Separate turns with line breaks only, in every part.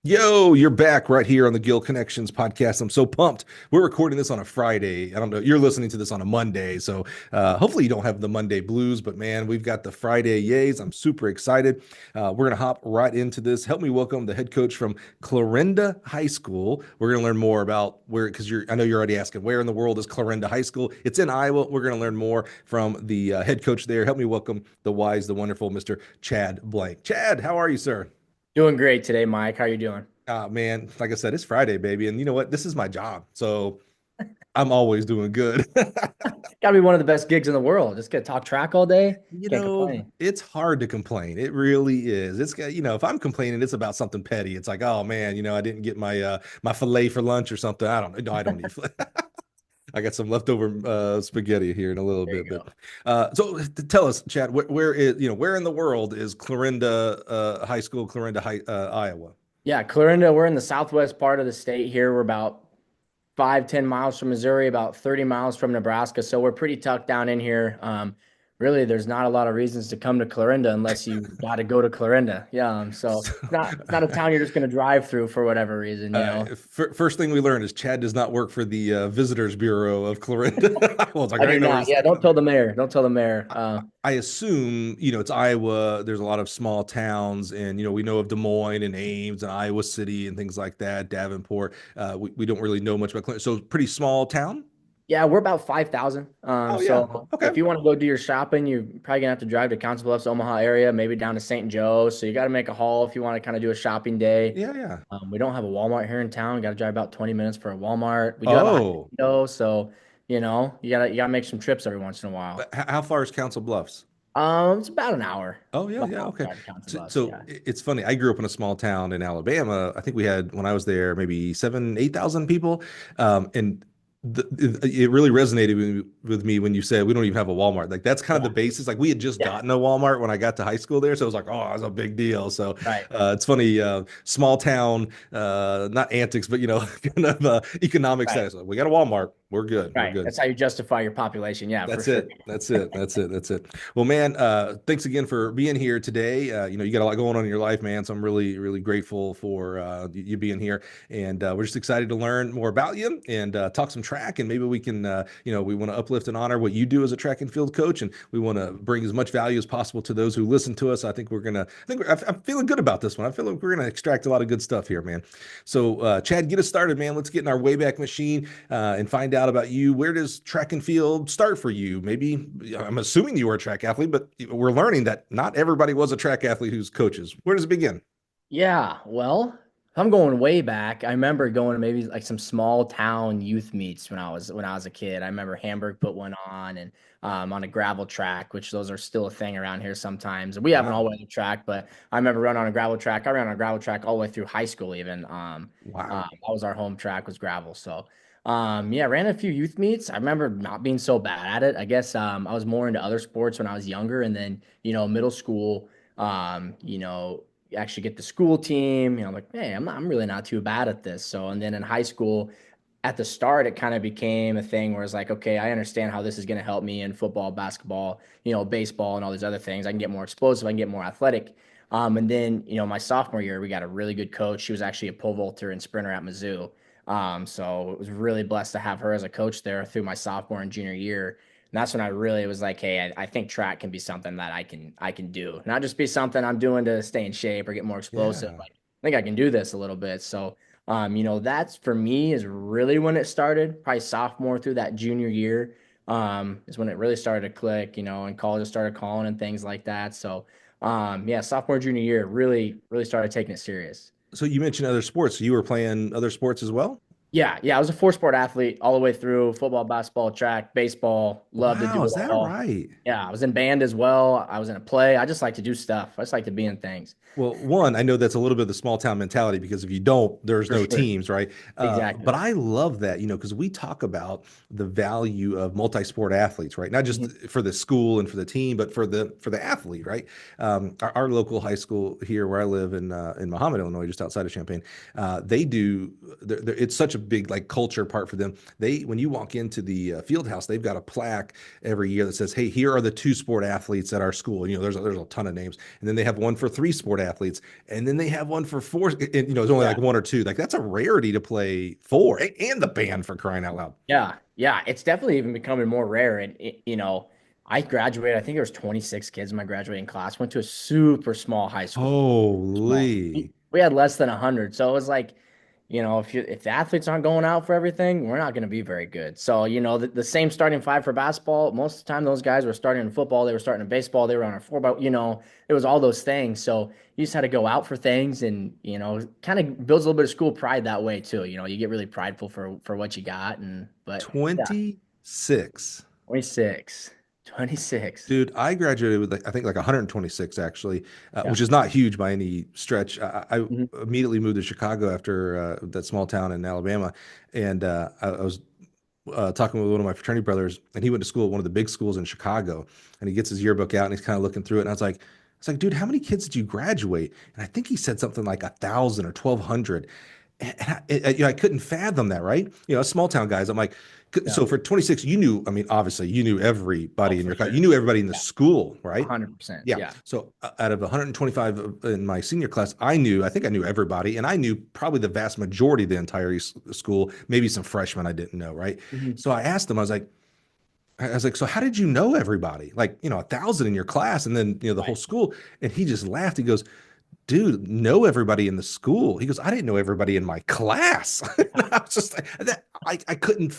Yo, you're back right here on the Gill Connections podcast. I'm so pumped. We're recording this on a Friday. I don't know. You're listening to this on a Monday. So hopefully you don't have the Monday blues, but man, we've got the Friday yays. I'm super excited. We're going to hop right into this. Help me welcome the head coach from Clarinda High School. We're going to learn more about where, because I know you're already asking, where in the world is Clarinda High School? It's in Iowa. We're going to learn more from the head coach there. Help me welcome the wise, the wonderful Mr. Chad Blank. Chad, how are you, sir?
Doing great today, Mike. How you doing?
Man, like I said, it's Friday, baby. And you know what? This is my job. So I'm always doing good.
Got to be one of the best gigs in the world. Just get to talk track all day. Can't complain.
It's hard to complain. It really is. If I'm complaining, it's about something petty. It's like, oh man, I didn't get my filet for lunch or something. I don't know. No, I don't eat filet. I got some leftover spaghetti here in a little
There you
bit, but
go.
tell us, Chad, where in the world is Clarinda High School, Clarinda High, Iowa?
Yeah, Clarinda, we're in the southwest part of the state here. We're about 5, 10 miles from Missouri, about 30 miles from Nebraska. So we're pretty tucked down in here. Really, there's not a lot of reasons to come to Clarinda unless you got to go to Clarinda. Yeah. So it's not a town you're just going to drive through for whatever reason, you know.
First thing we learned is Chad does not work for the Visitors Bureau of Clarinda. I was like,
I
I
do
didn't know where
not.
this
Yeah,
thing
don't
coming.
tell the mayor. Don't tell the mayor.
I assume, it's Iowa. There's a lot of small towns, and we know of Des Moines and Ames and Iowa City and things like that, Davenport. We don't really know much about Clarinda. So pretty small town.
Yeah, we're about 5,000.
Oh yeah.
So
Okay.
if you want to go do your shopping, you're probably gonna have to drive to Council Bluffs, Omaha area, maybe down to St. Joe. So you got to make a haul if you want to kind of do a shopping day.
Yeah, yeah.
We don't have a Walmart here in town. Got to drive about 20 minutes for a Walmart. We do have a high
Oh,
window, so you gotta make some trips every once in a while.
but how far is Council Bluffs?
It's about an hour.
Oh yeah,
About an
yeah,
hour
okay.
drive to Council
So,
Bluffs.
so
Yeah.
it's funny. I grew up in a small town in Alabama. I think we had when I was there maybe 7, 8,000 people, and it really resonated with me when you said we don't even have a Walmart. Like that's kind of
Yeah.
the basis. Like we had just
Yeah.
gotten a Walmart when I got to high school there, so it was like, oh, it's a big deal. So
Right.
it's funny, small town, not antics, but kind of economic
Right.
status. Like, we got a Walmart. We're good. We're
Right.
good.
That's how you justify your population. Yeah, for
That's
sure.
it. That's it. That's it. That's it. Well, man, thanks again for being here today. You got a lot going on in your life, man. So I'm really, really grateful for you being here. And we're just excited to learn more about you and talk some track. And maybe we can, we want to uplift and honor what you do as a track and field coach. And we want to bring as much value as possible to those who listen to us. I think I'm feeling good about this one. I feel like we're going to extract a lot of good stuff here, man. So, Chad, get us started, man. Let's get in our Wayback Machine and find out about you. Where does track and field start for you? Maybe I'm assuming you were a track athlete, but we're learning that not everybody was a track athlete who's coaches. Where does it begin?
Yeah, well, I'm going way back. I remember going to maybe like some small town youth meets when I was a kid. I remember Hamburg put one on and on a gravel track, which those are still a thing around here sometimes. We have an
Wow.
all-weather track, but I remember running on a gravel track. I ran on a gravel track all the way through high school even.
Wow.
That was our home track was gravel. So yeah, ran a few youth meets. I remember not being so bad at it. I guess I was more into other sports when I was younger, and then middle school. You actually get the school team. I'm like, hey, I'm really not too bad at this. So, and then in high school, at the start, it kind of became a thing where it's like, okay, I understand how this is going to help me in football, basketball, baseball, and all these other things. I can get more explosive, I can get more athletic. And then, my sophomore year, we got a really good coach. She was actually a pole vaulter and sprinter at Mizzou. So it was really blessed to have her as a coach there through my sophomore and junior year. And that's when I really was like, hey, I think track can be something that I can do, not just be something I'm doing to stay in shape or get more explosive.
Yeah.
Like, I think I can do this a little bit. So, that's for me is really when it started, probably sophomore through that junior year, is when it really started to click, and colleges started calling and things like that. So, yeah, sophomore, junior year really, really started taking it serious.
So you mentioned other sports. So you were playing other sports as well?
Yeah, yeah, I was a four-sport athlete all the way through football, basketball, track, baseball. Loved to do
Wow,
it
is that
all.
right?
Yeah, I was in band as well. I was in a play. I just like to do stuff. I just like to be in things.
Well, one, I know that's a little bit of the small town mentality because if you don't, there's
For
no
sure.
teams, right? But
Exactly.
I love that, because we talk about the value of multi-sport athletes, right? Not just
Mhm.
for the school and for the team, but for the athlete, right? Our local high school here, where I live in Mahomet, Illinois, just outside of Champaign, they do. It's such a big like culture part for them. They when you walk into the field house, they've got a plaque every year that says, "Hey, here are the two sport athletes at our school." And, there's a ton of names, and then they have one for three sport athletes, and then they have one for four. And, it's only
Yeah.
like one or two. Like that's a rarity to play four and the band for crying out loud.
Yeah, yeah, it's definitely even becoming more rare. And I graduated. I think there was 26 kids in my graduating class. Went to a super small high school. Small.
Holy
We had less than 100, so it was like, if the athletes aren't going out for everything, we're not going to be very good. So the same starting five for basketball. Most of the time, those guys were starting in football. They were starting in baseball. They were on a four ball. It was all those things. So you just had to go out for things, and kind of builds a little bit of school pride that way too. You get really prideful for what you got, but yeah,
26.
26, 26.
Dude, I graduated with like I think like 126 actually,
Yeah.
which is not huge by any stretch. I
Mhm.
immediately moved to Chicago after that small town in Alabama, and I was talking with one of my fraternity brothers, and he went to school at one of the big schools in Chicago, and he gets his yearbook out and he's kind of looking through it, and I was like, dude, how many kids did you graduate? And I think he said something like 1,000 or 1,200. I couldn't fathom that, right? Small town guys. I'm like,
Yeah.
so for 26, you knew, I mean, obviously you knew
Oh,
everybody in
for
your class,
sure.
you knew everybody in the
Yeah.
school, right?
100%.
Yeah.
Yeah.
So out of 125 in my senior class, I think I knew everybody, and I knew probably the vast majority of the entire school, maybe some freshmen I didn't know, right?
Mhm.
So I asked them, I was like, so how did you know everybody? Like, 1,000 in your class, and then the whole
Right.
school. And he just laughed. He goes, dude, know everybody in the school. He goes, I didn't know everybody in my class. And I was just like, I couldn't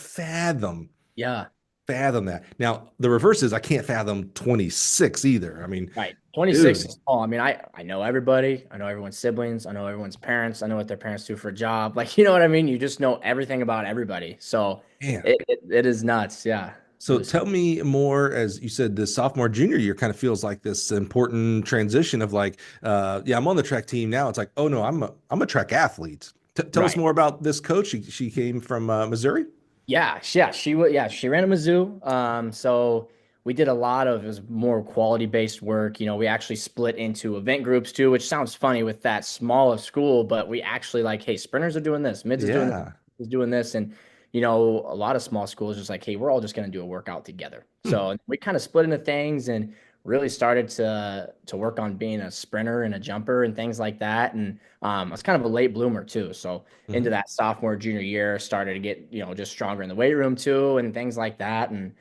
Yeah.
fathom that. Now, the reverse is I can't fathom 26 either. I mean,
Right. 26
dude,
is small. I mean, I know everybody. I know everyone's siblings. I know everyone's parents. I know what their parents do for a job. Like, you know what I mean? You just know everything about everybody. So
man.
it is nuts. Yeah.
So
Really
tell
small.
me more, as you said, the sophomore junior year kind of feels like this important transition of like, yeah, I'm on the track team now. It's like, oh no, I'm a track athlete. Tell us
Right.
more about this coach. She came from Missouri.
Yeah, she ran a Mizzou. So we did a lot of, it was more quality based work. We actually split into event groups too, which sounds funny with that small of school, but we actually like, hey, sprinters are doing this, mids is doing this,
Yeah.
is doing this. And a lot of small schools just like, hey, we're all just gonna do a workout together.
Hmm.
So we kind of split into things and really started to work on being a sprinter and a jumper and things like that. And I was kind of a late bloomer too. So into
Hmm.
that sophomore junior year started to get just stronger in the weight room too and things like that. And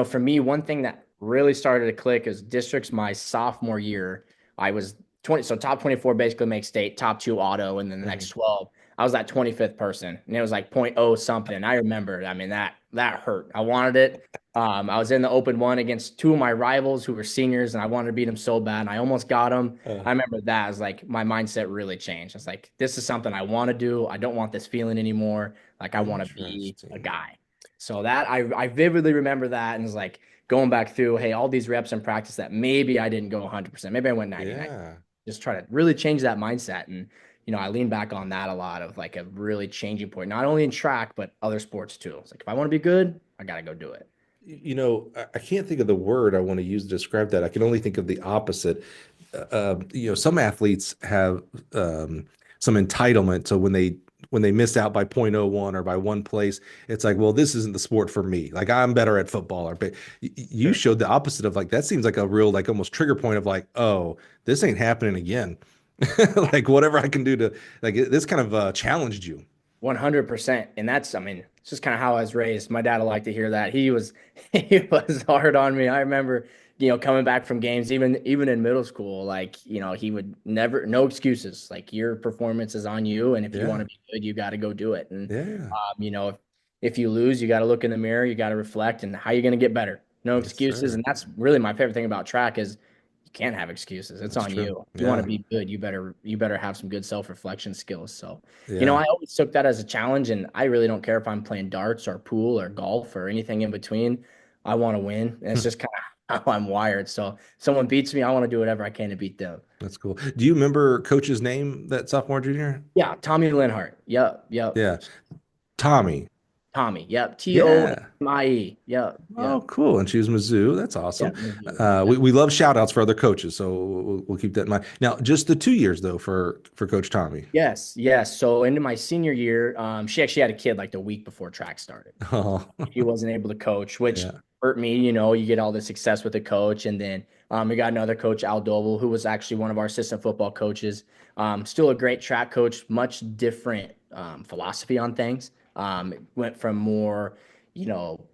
for me, one thing that really started to click is districts my sophomore year. I was 20, so top 24 basically makes state, top two auto, and then the
Hmm.
next 12 I was that 25th person, and it was like point oh something. I remember, I mean, that hurt. I wanted it. I was in the open one against two of my rivals who were seniors, and I wanted to beat them so bad, and I almost got them.
Uh,
I remember that as like my mindset really changed. I was like, this is something I want to do. I don't want this feeling anymore. Like I want to be a
interesting.
guy. So that I vividly remember that, and it's like going back through, hey, all these reps in practice that maybe I didn't go 100%. Maybe I went 99.
Yeah.
Just try to really change that mindset. And I lean back on that a lot of like a really changing point, not only in track, but other sports too. It's like if I want to be good, I gotta go do it.
I can't think of the word I want to use to describe that. I can only think of the opposite. Some athletes have some entitlement. So when they miss out by point oh 0.01 or by one place, it's like, well, this isn't the sport for me. Like I'm better at football. But you
Sure.
showed the opposite of like that seems like a real like almost trigger point of like, oh, this ain't happening again. Like whatever I can do to like this kind of challenged you.
100%. And that's, I mean, it's just kind of how I was raised. My dad would like to hear that. He was hard on me. I remember, coming back from games, even in middle school, like, he would never, no excuses. Like your performance is on you. And if you want
Yeah.
to be good, you got to go do it. And,
Yeah.
if you lose, you got to look in the mirror, you got to reflect and how you going to get better. No
Yes,
excuses.
sir.
And that's really my favorite thing about track is you can't have excuses. It's
That's
on
true.
you. If you want to
Yeah.
be good, you better have some good self-reflection skills. So,
Yeah.
I always took that as a challenge, and I really don't care if I'm playing darts or pool or golf or anything in between. I want to win, and it's just kind of how I'm wired. So, if someone beats me, I want to do whatever I can to beat them.
That's cool. Do you remember coach's name that sophomore, junior?
Yeah, Tommy Linhart. Yep, yep.
Yeah. Tommy.
Tommy. Yep.
Yeah.
Tomie. Yep.
Oh,
Yep.
cool. And she was Mizzou. That's
Yeah.
awesome.
Mizzou.
We,
Yep.
we love shout outs for other coaches, so we'll keep that in mind. Now, just the 2 years though for Coach Tommy.
Yes. Yes. So into my senior year, she actually had a kid like the week before track started.
Oh,
He wasn't able to coach, which
yeah.
hurt me. You get all the success with a coach. And then we got another coach, Al Doble, who was actually one of our assistant football coaches. Still a great track coach, much different philosophy on things. It went from more,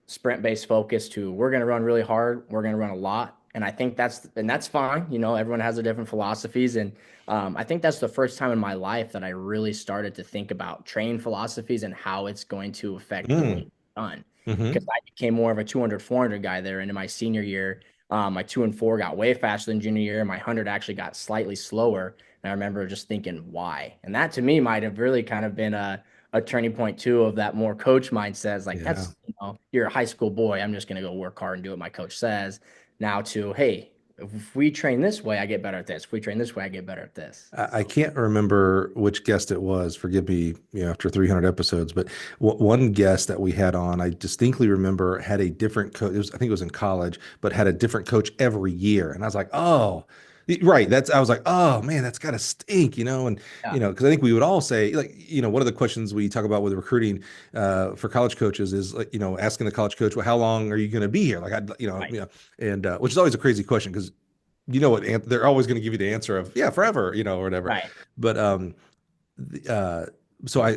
sprint based focus to we're going to run really hard, we're going to run a lot. And I think that's fine. Everyone has their different philosophies. And I think that's the first time in my life that I really started to think about training philosophies and how it's going to affect the way
Mm,
it's done, because
hmm.
I became more of a 200, 400 guy there. And in my senior year, my 2 and 4 got way faster than junior year. My 100 actually got slightly slower. And I remember just thinking, why? And that to me might have really kind of been a turning point too of that more coach mindset. It's like,
Yeah.
you're a high school boy. I'm just going to go work hard and do what my coach says. Now to, hey, if we train this way, I get better at this. If we train this way, I get better at this.
I
So,
can't remember which guest it was. Forgive me, after 300 episodes, but one guest that we had on, I distinctly remember had a different coach. I think it was in college, but had a different coach every year. And I was like, oh, right. I was like, oh man, that's gotta stink, and
yeah,
because I think we would all say, like, one of the questions we talk about with recruiting for college coaches is like, asking the college coach, well, how long are you going to be here? Like,
right,
and which is always a crazy question because what they're always going to give you the answer of, yeah, forever, or whatever.
right.
But uh so I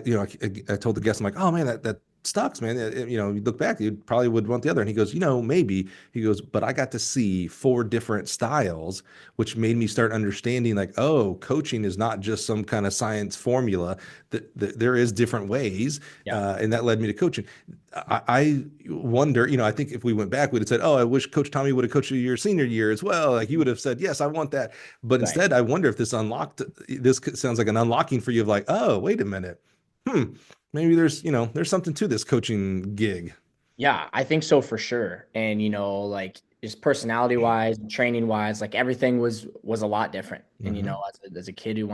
told the guest, I'm like, oh man, that sucks, man. You look back, you probably would want the other. And he goes, maybe. He goes, but I got to see four different styles, which made me start understanding, like, oh, coaching is not just some kind of science formula. That there is different ways,
Yeah,
and that led me to coaching. I wonder, I think if we went back, we'd have said, oh, I wish Coach Tommy would have coached you your senior year as well. Like, he would have said, yes, I want that. But
right.
instead, I wonder if this sounds like an unlocking for you of like, oh, wait a minute. Maybe there's something to this coaching gig.
Yeah, I think so for sure. And like just personality wise, training wise, like everything was a lot different. And
Hmm.
as a kid who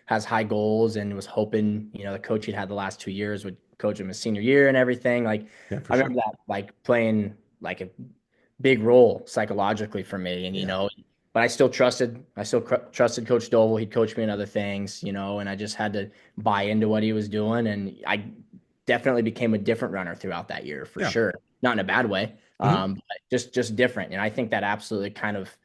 has high goals and was hoping, the coach he'd had the last 2 years would coach him his senior year and everything. Like
Yeah, for
I remember
sure.
that like playing like a big role psychologically for me. And
Yeah.
but I still trusted Coach Dole. He'd coach me in other things, and I just had to buy into what he was doing. And I definitely became a different runner throughout that year for
Yeah.
sure. Not in a bad way,
Hmm.
but just different. And I think that absolutely kind of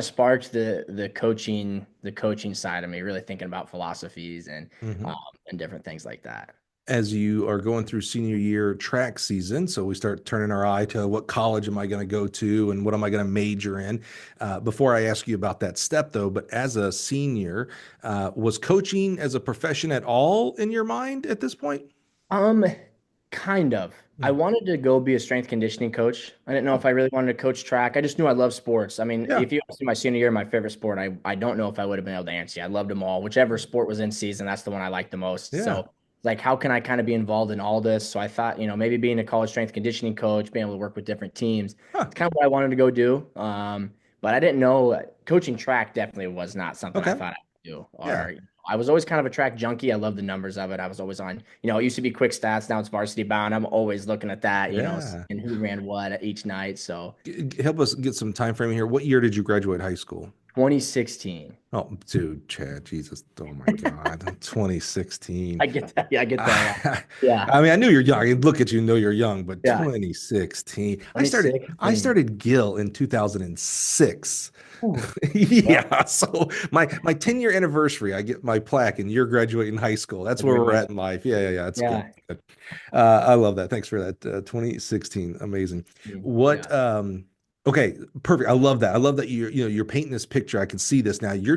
sparked the coaching side of me, really thinking about philosophies
Hmm.
um, and different things like that.
As you are going through senior year track season, so we start turning our eye to what college am I going to go to and what am I going to major in. Before I ask you about that step, though, but as a senior, was coaching as a profession at all in your mind at this point?
Um, kind of. I
Mm.
wanted to go be a strength conditioning coach. I didn't know if
Oh,
I really wanted to coach track. I just knew I loved sports. I mean,
yeah.
if you asked me my senior year, my favorite sport, I don't know if I would have been able to answer you. I loved them all. Whichever sport was in season, that's the one I liked the most.
Yeah.
So, like, how can I kind of be involved in all this? So I thought, maybe being a college strength conditioning coach, being able to work with different teams,
Huh.
it's kind of what I wanted to go do. But I didn't know coaching track definitely was not something I
Okay.
thought I would do.
Yeah.
Or I was always kind of a track junkie. I love the numbers of it. I was always on, it used to be quick stats. Now it's varsity bound. I'm always looking at that,
Yeah.
and who ran what at each night. So
Help us get some time framing here. What year did you graduate high school?
2016.
Oh, dude, Chad, Jesus. Oh my God. 2016.
I get that. Yeah, I get that.
I
Yeah.
mean, I knew you're young. I look at you, know you're young, but
Yeah.
2016. I
2016.
started Gill in 2006.
Ooh, yeah.
Yeah. So my 10-year anniversary, I get my plaque and you're graduating high school. That's where we're at in life. Yeah, yeah, yeah. It's good.
Yeah.
Good. I love that. Thanks for that. 2016. Amazing. What
Yeah.
Okay, perfect. I love that. I love that you're painting this picture. I can see this now. You're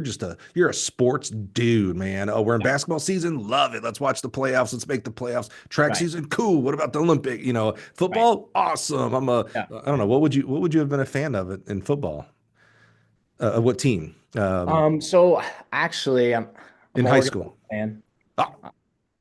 a sports dude, man. Oh, we're in
Yeah.
basketball season. Love it. Let's watch the playoffs. Let's make the playoffs. Track
Right.
season, cool. What about the Olympic?
Right.
Football, awesome.
Yeah.
I don't know. What would you have been a fan of it in football? What team?
So actually, I'm
In
an
high
Oregon
school.
fan.
Oh,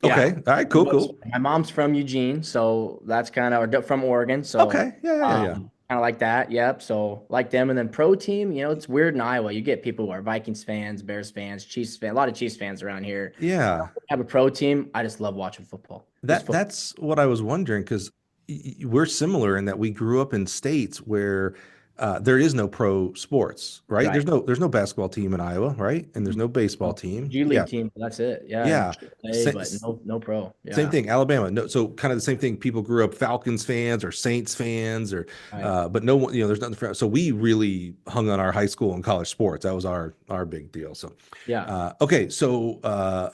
Yeah.
okay. All right. Cool. Cool.
My mom's from Eugene, so that's kind of or from Oregon. So
Okay. Yeah. Yeah. Yeah. Yeah.
kind of like that. Yep. So like them, and then pro team. It's weird in Iowa. You get people who are Vikings fans, Bears fans, Chiefs fans. A lot of Chiefs fans around here.
Yeah.
Have a pro team. I just love watching football. Just football.
That's what I was wondering because we're similar in that we grew up in states where there is no pro sports, right?
Right.
There's no basketball team in Iowa, right? And there's no baseball
No.
team.
G League
Yeah,
team. That's it. Yeah, and
yeah.
AAA,
Sa-
but no pro.
Same
Yeah.
thing, Alabama. No, so kind of the same thing. People grew up Falcons fans or Saints fans, or
Right.
but no one, there's nothing for. So we really hung on our high school and college sports. That was our big deal. So,
Yeah.
okay, so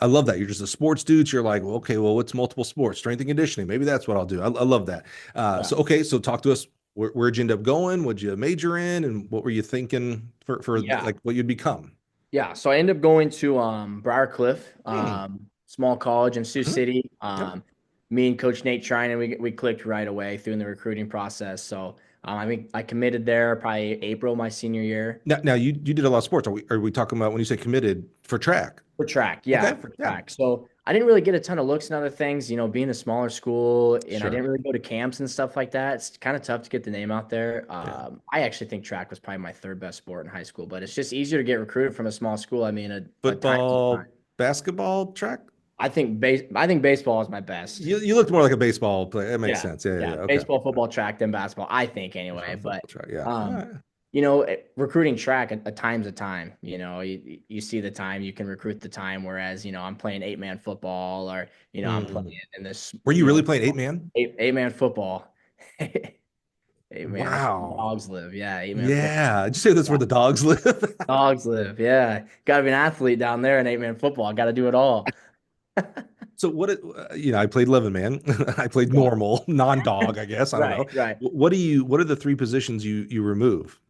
I love that you're just a sports dude. So you're like, well, okay, well, what's multiple sports? Strength and conditioning. Maybe that's what I'll do. I love that.
Yeah.
So okay, so talk to us. Where'd you end up going? What'd you major in, and what were you thinking for
Yeah.
like what you'd become?
Yeah. So I ended up going to Briarcliff,
Hmm.
small college in Sioux
Mhm.
City.
Yep.
Me and Coach Nate Trine, we clicked right away through in the recruiting process. So I mean, I committed there probably April my senior year.
Now you did a lot of sports. Are we talking about when you say committed for track?
For track, yeah,
Okay.
for
Yeah.
track. So I didn't really get a ton of looks and other things, being a smaller school, and I
Sure.
didn't really go to camps and stuff like that. It's kind of tough to get the name out there.
Yeah.
I actually think track was probably my third best sport in high school, but it's just easier to get recruited from a small school. I mean, a time to time.
Football, basketball, track.
I think baseball is my best.
You looked more like a baseball player. That makes
Yeah,
sense. Yeah. Yeah.
yeah,
Yeah. Okay.
baseball, football, track, then basketball. I think anyway,
Baseball, football,
but
track. Yeah. All
um,
right.
recruiting track a time's a time. You see the time, you can recruit the time. Whereas I'm playing 8-man football, or I'm playing
Mm.
in this
Were you really playing 8-man?
eight-man football. 8-man, that's where the
Wow.
dogs live. Yeah, 8-man football.
Yeah. Did you say that's
Yeah,
where the dogs live?
dogs live. Yeah, got to be an athlete down there in 8-man football. Got to do it all.
So I played 11-man. I played
Yeah,
normal, non-dog, I guess. I don't know.
right, right.
What are the three positions you remove?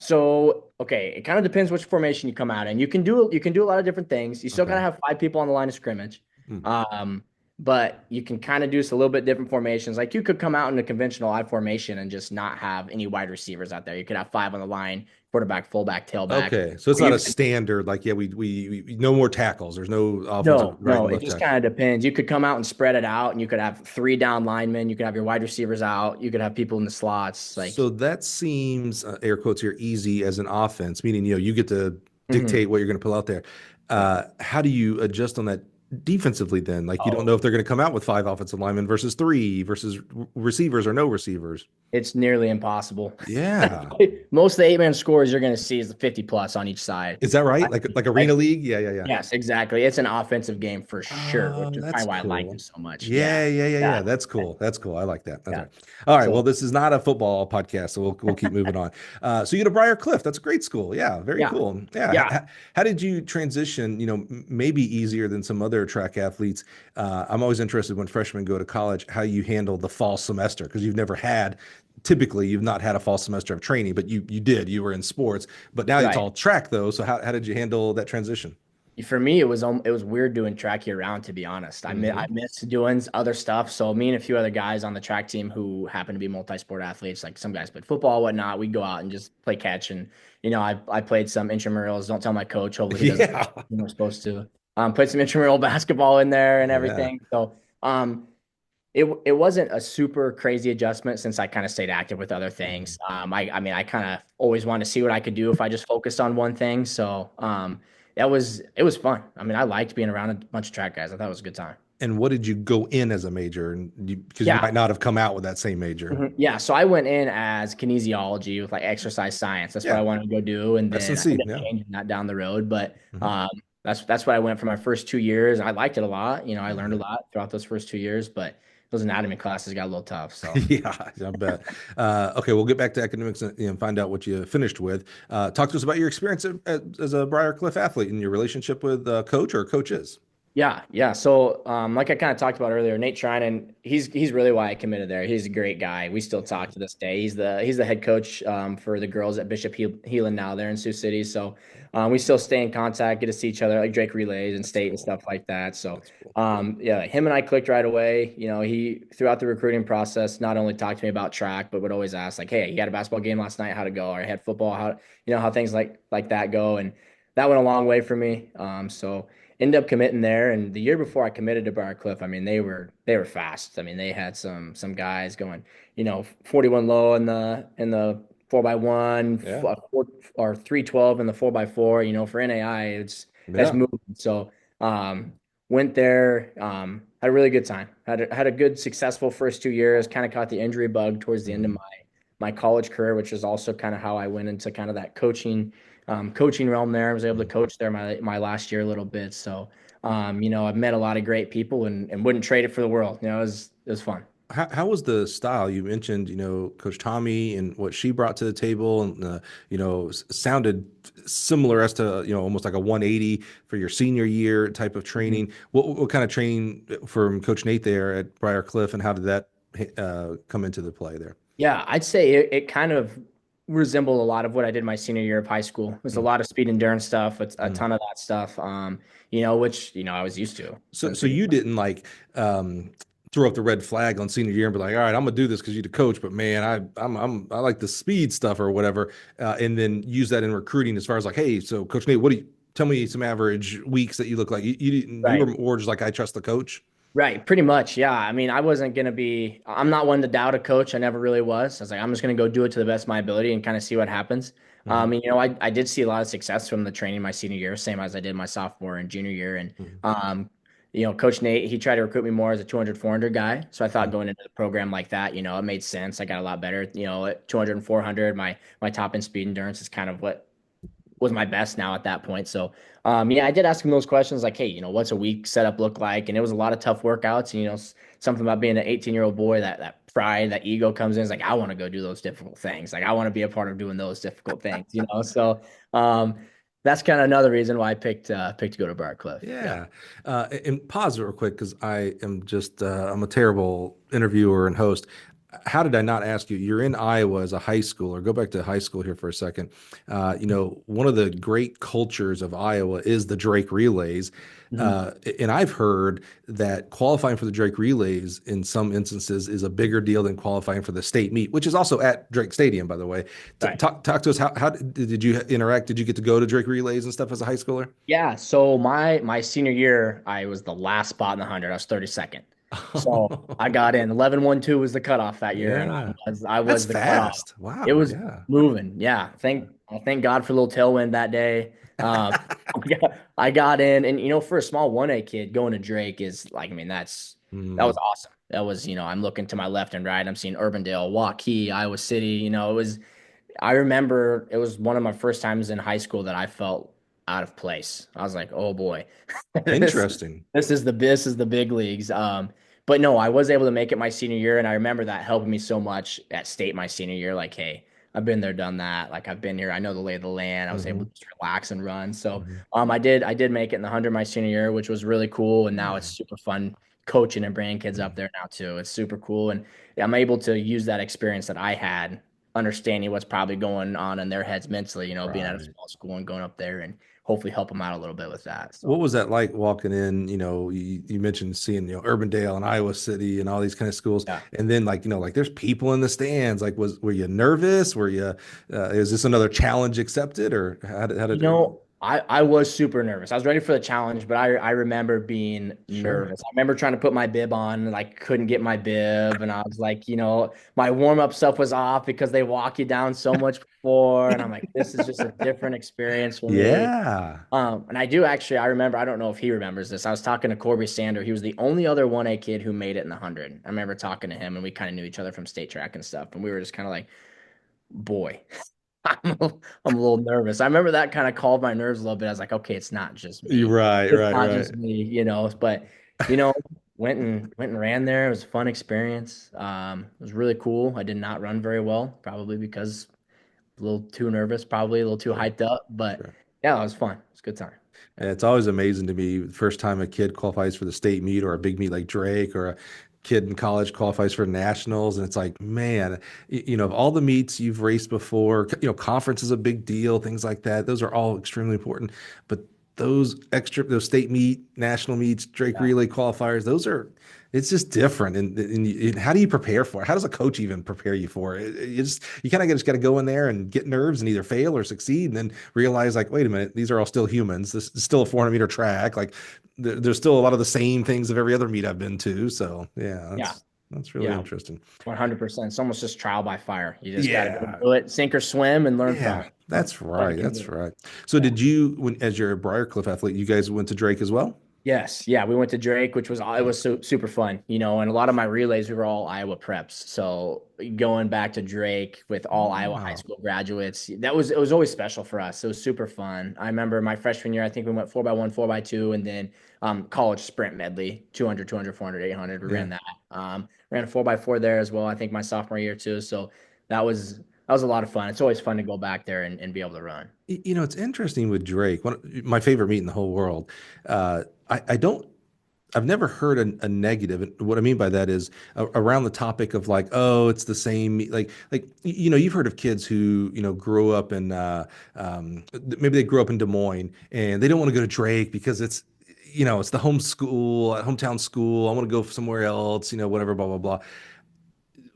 So, okay, it kind of depends which formation you come out in. You can do a lot of different things. You still
Okay.
gotta have 5 people on the line of scrimmage.
Hmm.
Um, but you can kind of do a little bit different formations. Like you could come out in a conventional I formation and just not have any wide receivers out there. You could have 5 on the line, quarterback, fullback, tailback.
Okay, so it's
Or
not
you
a
could
standard like yeah we no more tackles. There's no offensive right
no,
and
it
left
just
tackle.
kind of depends. You could come out and spread it out, and you could have 3 down linemen. You could have your wide receivers out. You could have people in the slots. Like,
So that seems air quotes here easy as an offense, meaning you get to
mhm,
dictate what you're going to pull out there.
yeah.
How do you adjust on that defensively then? Like you don't
Oh,
know if they're going to come out with five offensive linemen versus three versus receivers or no receivers.
it's nearly impossible.
Yeah,
Most of the 8-man scores you're going to see is the 50 plus on each side.
is that right?
I,
Like arena
like,
league? Yeah, yeah, yeah.
yes, exactly. It's an offensive game for sure, which
Oh,
is
that's
probably why I liked
cool.
it so much. Yeah.
Yeah, yeah, yeah,
Yeah.
yeah. That's cool. That's cool. I like that. That's
Yeah.
right. All right. Well,
So,
this is not a football podcast, so we'll keep moving on. So you go to Briar Cliff. That's a great school. Yeah, very
yeah.
cool. Yeah.
Yeah.
How did you transition? Maybe easier than some other track athletes. I'm always interested when freshmen go to college how you handle the fall semester because you've not had a fall semester of training, but you did. You were in sports, but now it's
Right.
all track though. So how did you handle that transition?
For me, it was weird doing track year round, to be honest. I
Hmm.
miss doing other stuff. So me and a few other guys on the track team who happen to be multi-sport athletes, like some guys played football, whatnot, we'd go out and just play catch. And I played some intramurals. Don't tell my coach. Hopefully he doesn't.
Yeah.
We're supposed to. Played some intramural basketball in there and
Yeah.
everything. So um, it wasn't a super crazy adjustment since I kind of stayed active with other
Mhm.
things. I mean I kind of always wanted to see what I could do if I just focused on one thing. So it was fun. I mean I liked being around a bunch of track guys. I thought it was a good time.
And what did you go in as a major? And because you
Yeah.
might not have come out with that same major.
Mhm. Yeah, so I went in as kinesiology with like exercise science. That's what I
Yeah.
wanted to go do, and then I
SNC.
ended up
Yeah.
changing that down the road. But
Hmm.
um, that's what I went for my first 2 years. I liked it a lot. I learned a
Hmm.
lot throughout those first 2 years, but those anatomy classes got a little tough. So
Yeah, I bet. Okay, we'll get back to academics and find out what you finished with. Talk to us about your experience as a Briar Cliff athlete and your relationship with coach or coaches.
yeah, yeah. So, like I kind of talked about earlier, Nate Trinan, he's really why I committed there. He's a great guy. We still talk to this day. He's the head coach for the girls at Bishop Heelan now there in Sioux City. So, we still stay in contact, get to see each other like Drake relays and state and stuff like that. So,
That's cool.
yeah, him and I clicked right away. He throughout the recruiting process not only talked to me about track, but would always ask like, "Hey, you had a basketball game last night? How'd it go?" Or "I had football? How things like that go?" And that went a long way for me. So ended up committing there. And the year before I committed to Briarcliff, I mean, they were fast. I mean, they had some guys going, 41 low in the 4x1,
Yeah.
four, or 312 in the 4x4. For NAI, that's
Yeah.
moving. So went there, had a really good time. Had a good successful first 2 years. Kind of caught the injury bug towards the end of
Mhm.
my college career, which is also kind of how I went into kind of that coaching realm there. I was able to
Mhm.
coach there my last year a little bit. So, I've met a lot of great people and wouldn't trade it for the world. It was fun.
How was the style? You mentioned, Coach Tommy and what she brought to the table, and sounded similar as to, almost like a 180 for your senior year type of
Mhm.
training. What kind of training from Coach Nate there at Briarcliff, and how did that come into the play there?
Yeah, I'd say it kind of resembled a lot of what I did my senior year of high school. It was a
Mm,
lot of speed endurance stuff, it's a
mm.
ton of that stuff, which, I was used to
So
since.
you didn't like throw up the red flag on senior year and be like, all right, I'm gonna do this because you're the coach, but man, I like the speed stuff or whatever, and then use that in recruiting as far as like, hey, so Coach Nate, what do you tell me some average weeks that you look like? You were
Right.
more just like I trust the coach.
Right, pretty much. Yeah. I mean, I'm not one to doubt a coach. I never really was. I was like, I'm just going to go do it to the best of my ability and kind of see what happens.
Hmm.
I did see a lot of success from the training my senior year, same as I did my sophomore and junior year. And,
Hmm.
Coach Nate, he tried to recruit me more as a 200, 400 guy. So I thought
Hmm.
going into the program like that, it made sense. I got a lot better, at 200 and 400. My top end speed endurance is kind of what was my best now at that point. So, yeah, I did ask him those questions like, hey, what's a week setup look like? And it was a lot of tough workouts. And, something about being an 18-year-old boy, that pride, that ego comes in. It's like, I want to go do those difficult things. Like, I want to be a part of doing those difficult things. So, that's kind of another reason why I picked to go to Barcliff. Yeah.
Yeah. And pause real quick because I am just, I'm a terrible interviewer and host. How did I not ask you? You're in Iowa as a high schooler. Go back to high school here for a second. One of the great cultures of Iowa is the Drake Relays.
Mhm.
And I've heard that qualifying for the Drake Relays in some instances is a bigger deal than qualifying for the state meet, which is also at Drake Stadium, by the way.
Right.
Talk to us. How did you interact? Did you get to go to Drake Relays and stuff as a high schooler?
Yeah, so my senior year, I was the last spot in the 100. I was 32nd. So I got in. 11-1-2 was the cutoff that year, and
Yeah.
I
That's
was the cutoff.
fast.
It
Wow.
was
Yeah.
moving. Yeah. I thank God for a little tailwind that day. I got in, and for a small 1A kid going to Drake is like, I mean, that was
Mm,
awesome. That was, I'm looking to my left and right. I'm seeing Urbandale, Waukee, Iowa City. I remember it was one of my first times in high school that I felt out of place. I was like, "Oh boy, this
interesting.
this is the big leagues." But no, I was able to make it my senior year, and I remember that helping me so much at state my senior year. Like, hey, I've been there, done that. Like, I've been here. I know the lay of the land. I was able
Hmm.
to just relax and run. So,
Hmm.
I did make it in the 100 my senior year, which was really cool. And now it's
Yeah.
super fun coaching and bringing kids up
Mm.
there now too. It's super cool, and I'm able to use that experience that I had understanding what's probably going on in their heads mentally, being at a
Right.
small school and going up there and hopefully help them out a little bit with that.
What
So,
was that like walking in? You mentioned seeing, Urbandale and Iowa City and all these kind of schools.
yeah.
And then like there's people in the stands. Like, were you nervous? Is this another challenge accepted, or how did it?
I was super nervous. I was ready for the challenge, but I remember being
Sure.
nervous. I remember trying to put my bib on and like couldn't get my bib. And I was like, my warm-up stuff was off because they walk you down so much before. And I'm like, this is just a different experience for me.
Yeah.
And I remember, I don't know if he remembers this. I was talking to Corby Sander. He was the only other 1A kid who made it in the 100. I remember talking to him and we kind of knew each other from state track and stuff. And we were just kind of like, boy, I'm a little nervous. I remember that kind of called my nerves a little bit. I was like, okay, it's not just
You're
me.
right,
It's
right,
not
right.
just me. But you know, went and ran there. It was a fun experience. It was really cool. I did not run very well, probably because a little too nervous, probably a little too
Sure,
hyped up. But
sure.
yeah, it was fun. It was a good time.
And
Yeah.
it's always amazing to me, the first time a kid qualifies for the state meet or a big meet like Drake, or a kid in college qualifies for nationals. And it's like, man, of all the meets you've raced before, conference is a big deal, things like that. Those are all extremely important. But those state meet, national meets, Drake
Yeah.
relay qualifiers, it's just different. And how do you prepare for it? How does a coach even prepare you for it? You kind of just got to go in there and get nerves and either fail or succeed, and then realize like, wait a minute, these are all still humans. This is still a 400-meter track. Like there's still a lot of the same things of every other meet I've been to. So yeah,
Yeah.
that's really
Yeah.
interesting.
100%. It's almost just trial by fire. You just got to go
Yeah.
do it, sink or swim, and learn from
Yeah,
it. That's
that's
all you
right.
can
That's
do.
right. So
Yeah.
did you, when as your Briarcliff athlete, you guys went to Drake as well?
Yes, yeah, we went to Drake, which was it was super fun, and a lot of my relays we were all Iowa preps. So going back to Drake with all Iowa high
Wow.
school graduates, it was always special for us. It was super fun. I remember my freshman year, I think we went 4x1, 4x2, and then college sprint medley, 200, 200, 400, 800. We
Yeah.
ran that. Ran a 4x4 there as well, I think my sophomore year too. So that was a lot of fun. It's always fun to go back there and be able to run.
It's interesting with Drake. My favorite meet in the whole world. I don't. I've never heard a negative. And what I mean by that is around the topic of like, oh, it's the same. You've heard of kids who grew up in maybe they grew up in Des Moines and they don't want to go to Drake because it's the hometown school. I want to go somewhere else. Whatever. Blah blah blah.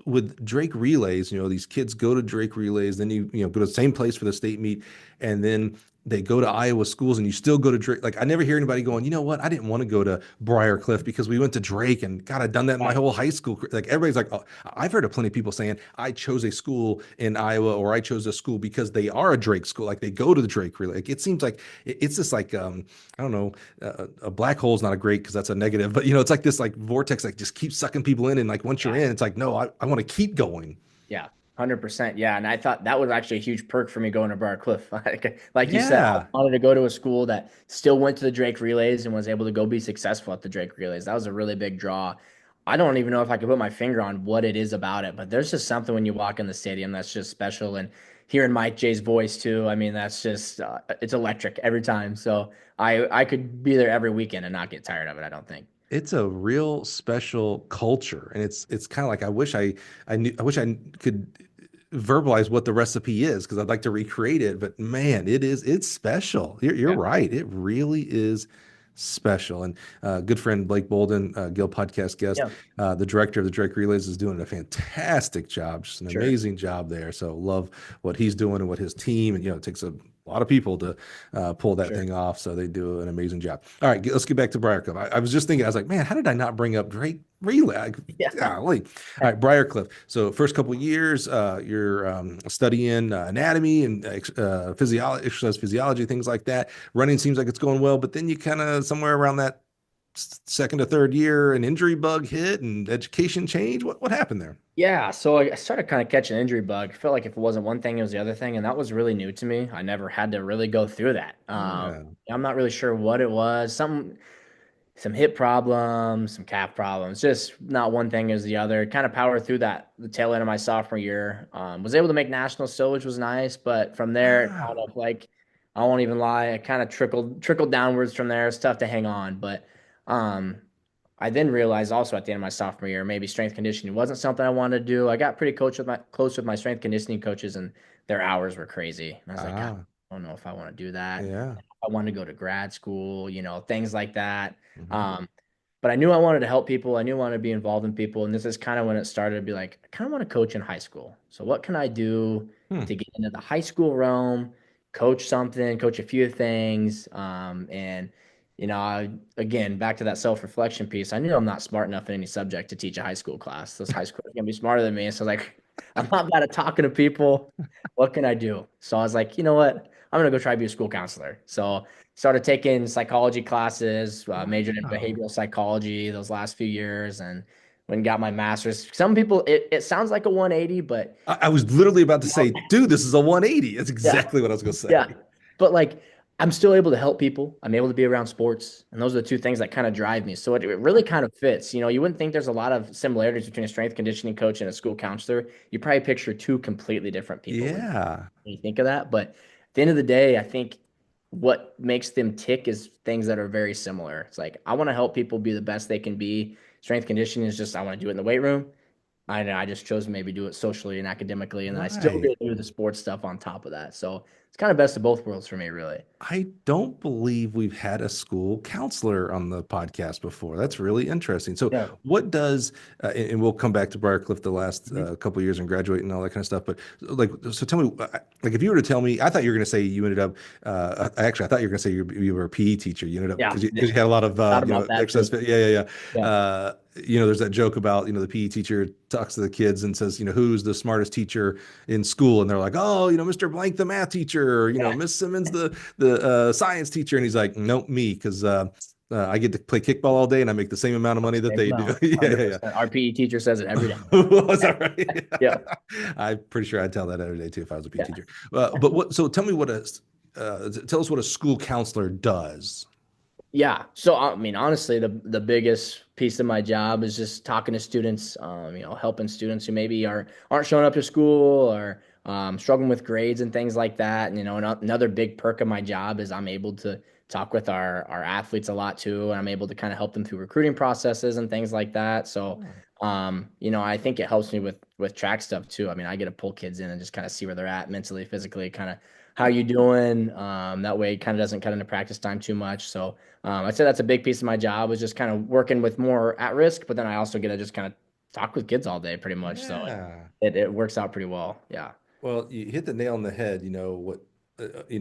With Drake relays, these kids go to Drake relays, then you go to the same place for the state meet, and then they go to Iowa schools, and you still go to Drake. Like I never hear anybody going, you know what? I didn't want to go to Briarcliff because we went to Drake, and God, I'd done that in my
Right.
whole high school. Like everybody's like, oh, I've heard of plenty of people saying I chose a school in Iowa or I chose a school because they are a Drake school. Like they go to the Drake relay. Like it seems like it's just like I don't know, a black hole is not a great because that's a negative, but it's like this like vortex like just keeps sucking people in, and like once you're
Yeah.
in, it's like no, I want to keep going.
Yeah, 100%. Yeah, and I thought that was actually a huge perk for me going to Briar Cliff. Like you said, I
Yeah.
wanted to go to a school that still went to the Drake Relays and was able to go be successful at the Drake Relays. That was a really big draw. I don't even know if I could put my finger on what it is about it, but there's just something when you walk in the stadium that's just special. And hearing Mike J's voice too, I mean, that's just it's electric every time. So I could be there every weekend and not get tired of it. I don't think.
It's a real special culture, and it's kind of like I wish I could verbalize what the recipe is because I'd like to recreate it, but man, it's special. You're
Yeah,
right. It really is special. And good friend Blake Bolden, Gill podcast guest,
yeah,
the director of the Drake Relays, is doing a fantastic job, just an
sure,
amazing job there. So love what he's doing and what his team, and it takes a lot of people to pull that
sure.
thing off. So they do an amazing job. All right, let's get back to Briarcliff. I was just thinking, I was like, man, how did I not bring up Drake Relay?
Yeah.
Golly. All right, Briarcliff. So first couple of years, you're studying anatomy and physiology, exercise physiology, things like that. Running seems like it's going well, but then you kind of somewhere around that second to third year, an injury bug hit and education change. What happened there?
Yeah, so I started kind of catching injury bug. I felt like if it wasn't one thing, it was the other thing, and that was really new to me. I never had to really go through that.
Yeah.
I'm not really sure what it was. Some hip problems, some calf problems, just not one thing as the other. Kind of powered through that the tail end of my sophomore year. Was able to make nationals still, which was nice, but from there, it kind
Wow.
of like I won't even lie, it kind of trickled downwards from there. It's tough to hang on, but um, I then realized also at the end of my sophomore year, maybe strength conditioning wasn't something I wanted to do. I got pretty close with my strength conditioning coaches, and their hours were crazy. And I was like, God,
Ah,
I don't know if I want to do that.
yeah.
I wanted to go to grad school, things like that.
Hmm.
Um, but I knew I wanted to help people. I knew I wanted to be involved in people. And this is kind of when it started to be like, I kind of want to coach in high school. So what can I do
Hmm.
to get into the high school realm, coach something, coach a few things? Again, back to that self-reflection piece, I knew I'm not smart enough in any subject to teach a high school class. Those high schoolers are gonna be smarter than me. So I was like, I'm not bad at talking to people. What can I do? So I was like, you know what? I'm gonna go try to be a school counselor. So started taking psychology classes, majored in
Wow.
behavioral psychology those last few years, and when got my master's. Some people, it sounds like a 180, but
I was literally about to say, dude, this is a 180. That's
yeah,
exactly what I was going to
yeah.
say.
But like, I'm still able to help people. I'm able to be around sports, and those are the two things that kind of drive me. So it really kind of fits. You wouldn't think there's a lot of similarities between a strength conditioning coach and a school counselor. You probably picture two completely different people
Yeah.
when you think of that. But at the end of the day, I think what makes them tick is things that are very similar. It's like I want to help people be the best they can be. Strength conditioning is just I want to do it in the weight room. I just chose to maybe do it socially and academically, and then I still
Right.
get to do the sports stuff on top of that. So it's kind of best of both worlds for me, really.
I don't believe we've had a school counselor on the podcast before. That's really interesting. So,
Yeah.
what does, and we'll come back to Briarcliff the last
Mhm.
couple of years and graduate and all that kind of stuff. But like, so tell me, like, if you were to tell me, I thought you were going to say you ended up, actually, I thought you were going to say you were a PE teacher. You ended up,
Yeah,
because you had a lot of,
thought about that
excess.
too.
Yeah, yeah, yeah.
Yeah,
There's that joke about, the PE teacher talks to the kids and says, who's the smartest teacher in school? And they're like, oh, Mr. Blank, the math teacher, or,
yeah,
Miss Simmons, the science teacher. And he's like, nope, me, because I get to play kickball all day and I make the same amount of money that
same
they do.
amount,
Yeah, yeah, yeah.
100%. Our PE teacher says it every day.
Was that right?
Yeah,
I'm pretty sure I'd tell that every day too if I was a PE
yeah.
teacher. But so tell me tell us what a school counselor does.
Yeah. So I mean, honestly, the biggest piece of my job is just talking to students, helping students who maybe aren't showing up to school or struggling with grades and things like that. And another big perk of my job is I'm able to talk with our athletes a lot too, and I'm able to kind of help them through recruiting processes and things like that. So, I think it helps me with track stuff too. I mean, I get to pull kids in and just kind of see where they're at mentally, physically, kind of how you doing. That way, it kind of doesn't cut into practice time too much. So. I'd say that's a big piece of my job is just kind of working with more at risk, but then I also get to just kind of talk with kids all day pretty much. So
Yeah.
it works out pretty well. Yeah.
Well, you hit the nail on the head.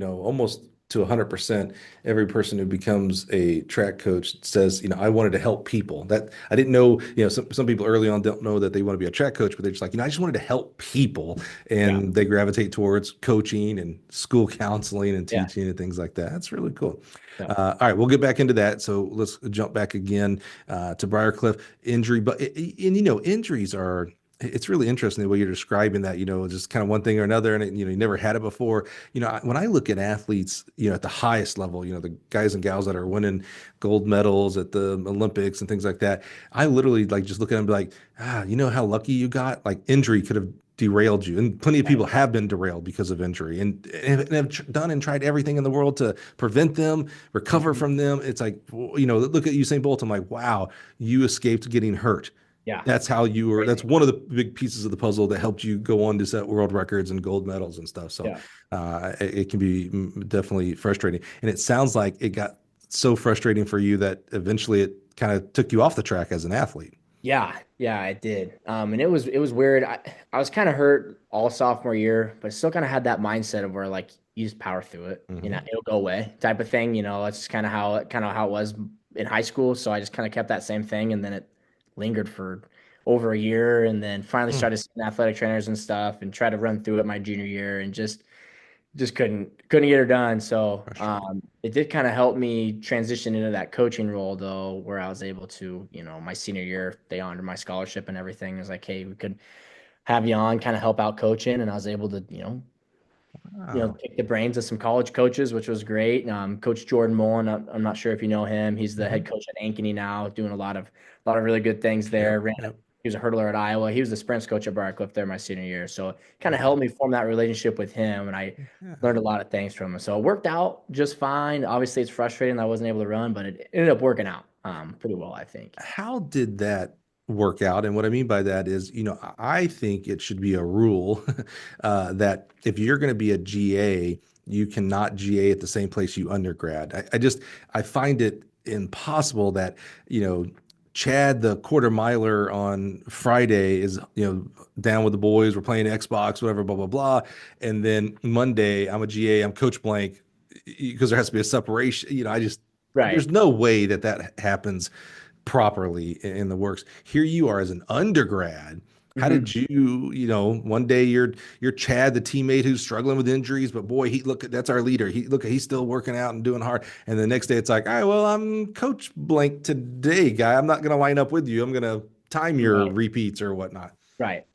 Almost to 100%, every person who becomes a track coach says, I wanted to help people. That I didn't know, some people early on don't know that they want to be a track coach, but they're just like, I just wanted to help people.
Yeah.
And they gravitate towards coaching and school counseling and
Yeah.
teaching and things like that. That's really cool.
Yeah.
All right, we'll get back into that. So let's jump back again to Briarcliff injury. But, injuries are it's really interesting the way you're describing that, just kind of one thing or another, and you never had it before. When I look at athletes, at the highest level, the guys and gals that are winning gold medals at the Olympics and things like that, I literally like just look at them and be like, how lucky you got. Like injury could have derailed you, and plenty of
Right.
people have been derailed because of injury, and have done and tried everything in the world to prevent them, recover
Mhm.
from them. It's like, look at Usain Bolt. I'm like, wow, you escaped getting hurt.
Yeah.
That's how you were. That's
Crazy.
one of the big pieces of the puzzle that helped you go on to set world records and gold medals and stuff. So
Yeah.
it can be definitely frustrating. And it sounds like it got so frustrating for you that eventually it kind of took you off the track as an athlete.
Yeah, yeah, I did. And it was weird. I was kind of hurt all sophomore year, but still kind of had that mindset of where like you just power through it,
Hmm.
it'll go away type of thing. That's just kind of how it was in high school. So I just kind of kept that same thing, and then it lingered for over a year, and then finally
Mm.
started seeing athletic trainers and stuff, and tried to run through it my junior year, and just couldn't get her done. So
Frustrating.
it did kind of help me transition into that coaching role though, where I was able to, my senior year, they honored my scholarship and everything. It was like, hey, we could have you on, kind of help out coaching. And I was able to,
Wow.
pick the brains of some college coaches, which was great. Coach Jordan Mullen, I'm not sure if you know him. He's the
Hmm.
head coach at Ankeny now, doing a lot of really good things
Yep.
there.
Yep.
He was a hurdler at Iowa. He was the sprints coach at Briarcliff there my senior year. So it kind of
Okay.
helped me form that relationship with him, and I
Yeah.
learned a lot of things from him. So it worked out just fine. Obviously, it's frustrating that I wasn't able to run, but it ended up working out pretty well, I think.
How did that work out? And what I mean by that is, I think it should be a rule that if you're going to be a GA, you cannot GA at the same place you undergrad. I find it impossible that, you know, Chad, the quarter miler on Friday is, down with the boys. We're playing Xbox, whatever, blah, blah, blah. And then Monday, I'm a GA, I'm Coach Blank because there has to be a separation.
Right.
There's no way that that happens properly in the works. Here you are as an undergrad. How
Hmm.
did one day you're Chad, the teammate who's struggling with injuries, but boy, that's our leader. He's still working out and doing hard. And the next day it's like, all right, well, I'm Coach Blank today, guy. I'm not gonna line up with you. I'm gonna time your
Right.
repeats or whatnot.
Right.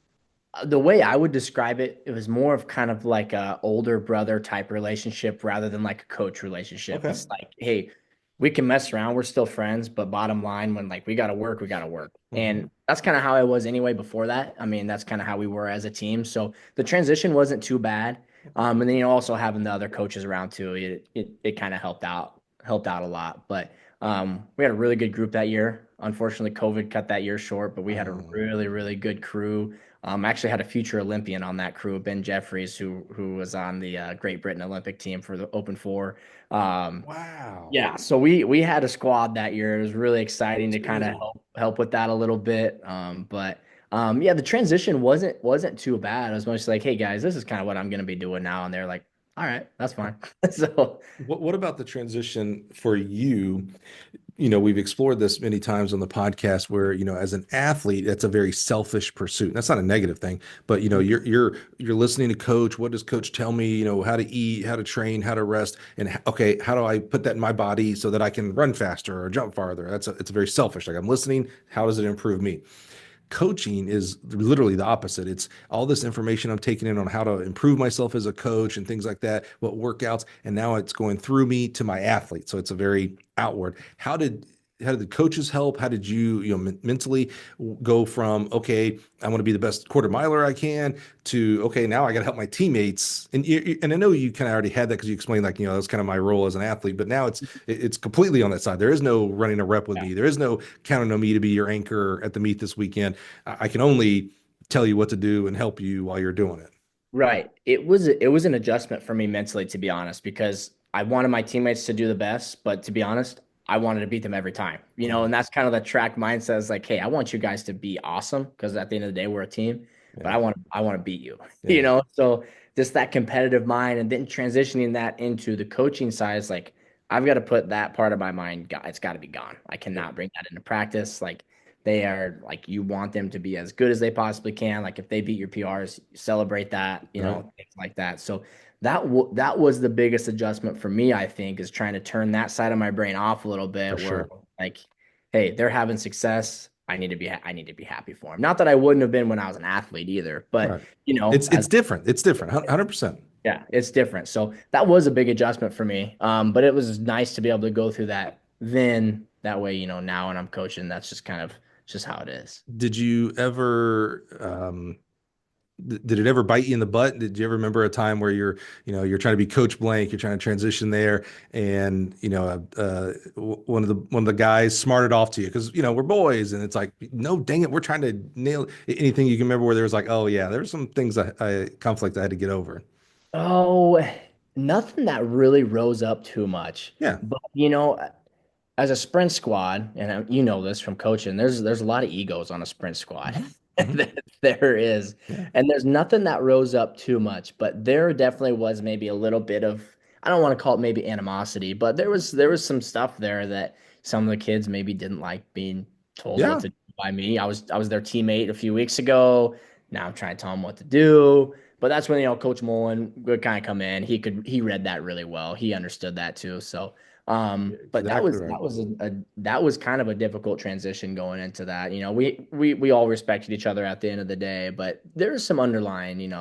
The way I would describe it, it was more of kind of like a older brother type relationship rather than like a coach relationship.
Okay.
It's like, hey, we can mess around, we're still friends, but bottom line, when like we got to work, we got to work.
Hmm.
And that's kind of how I was anyway before that. I mean, that's kind of how we were as a team. So the transition wasn't too bad. And then also having the other coaches around too, it kind of helped out a lot. But we had a really good group that year. Unfortunately, COVID cut that year short, but we had a
Oh,
really, really good crew. I actually had a future Olympian on that crew, Ben Jeffries, who was on the Great Britain Olympic team for the Open Four. Um,
wow.
yeah, so we had a squad that year. It was really exciting to kind of
Dude.
help with that a little bit. But yeah, the transition wasn't too bad. I was mostly like, hey guys, this is kind of what I'm gonna be doing now, and they're like, all right, that's fine. So
What about the transition for you? You know, we've explored this many times on the podcast where, you know, as an athlete, it's a very selfish pursuit. That's not a negative thing, but you know, you're listening to coach. What does coach tell me, you know, how to eat, how to train, how to rest, and okay, how do I put that in my body so that I can run faster or jump farther? It's a very selfish. Like I'm listening, how does it improve me? Coaching is literally the opposite. It's all this information I'm taking in on how to improve myself as a coach and things like that, what workouts, and now it's going through me to my athlete. So it's a very outward. How did the coaches help? How did you, you know, mentally go from, okay, I want to be the best quarter miler I can to, okay, now I got to help my teammates. And I know you kind of already had that because you explained like, you know, that's kind of my role as an athlete, but now it's completely on that side. There is no running a rep with
yeah.
me. There is no counting on me to be your anchor at the meet this weekend. I can only tell you what to do and help you while you're doing it.
Right. It was an adjustment for me mentally, to be honest, because I wanted my teammates to do the best, but to be honest, I wanted to beat them every time.
Mm,
And that's kind of the track mindset is like, hey, I want you guys to be awesome because at the end of the day, we're a team, but
yeah,
I want to beat you.
yeah,
So just that competitive mind and then transitioning that into the coaching side is like I've got to put that part of my mind, it's got to be gone. I
yeah,
cannot bring that into practice. Like they are like you want them to be as good as they possibly can. Like if they beat your PRs, celebrate that,
right,
things like that. So that was the biggest adjustment for me, I think, is trying to turn that side of my brain off a little
for
bit where
sure.
like, hey, they're having success. I need to be happy for them. Not that I wouldn't have been when I was an athlete either, but
Right. It's
as
different. It's different. 100%.
yeah, it's different. So that was a big adjustment for me. But it was nice to be able to go through that. Then that way, now when I'm coaching, that's just kind of just how it is.
Did you ever did it ever bite you in the butt? Did you ever remember a time where you're trying to be Coach Blank, you're trying to transition there, and one of the guys smarted off to you because we're boys, and it's like, no, dang it, we're trying to nail anything you can remember where there was like, oh yeah, there's some things I conflict I had to get over.
Oh, nothing that really rose up too much.
Yeah.
But as a sprint squad, and you know this from coaching, there's a lot of egos on a sprint squad.
Hmm. Hmm.
There is,
Yeah.
and there's nothing that rose up too much, but there definitely was maybe a little bit of I don't want to call it maybe animosity, but there was some stuff there that some of the kids maybe didn't like being told what
Yeah.
to do by me. I was their teammate a few weeks ago. Now I'm trying to tell them what to do. But that's when Coach Mullen would kind of come in. He read that really well. He understood that too. So but that
Exactly
was
right.
that was kind of a difficult transition going into that. We all respected each other at the end of the day, but there's some underlying,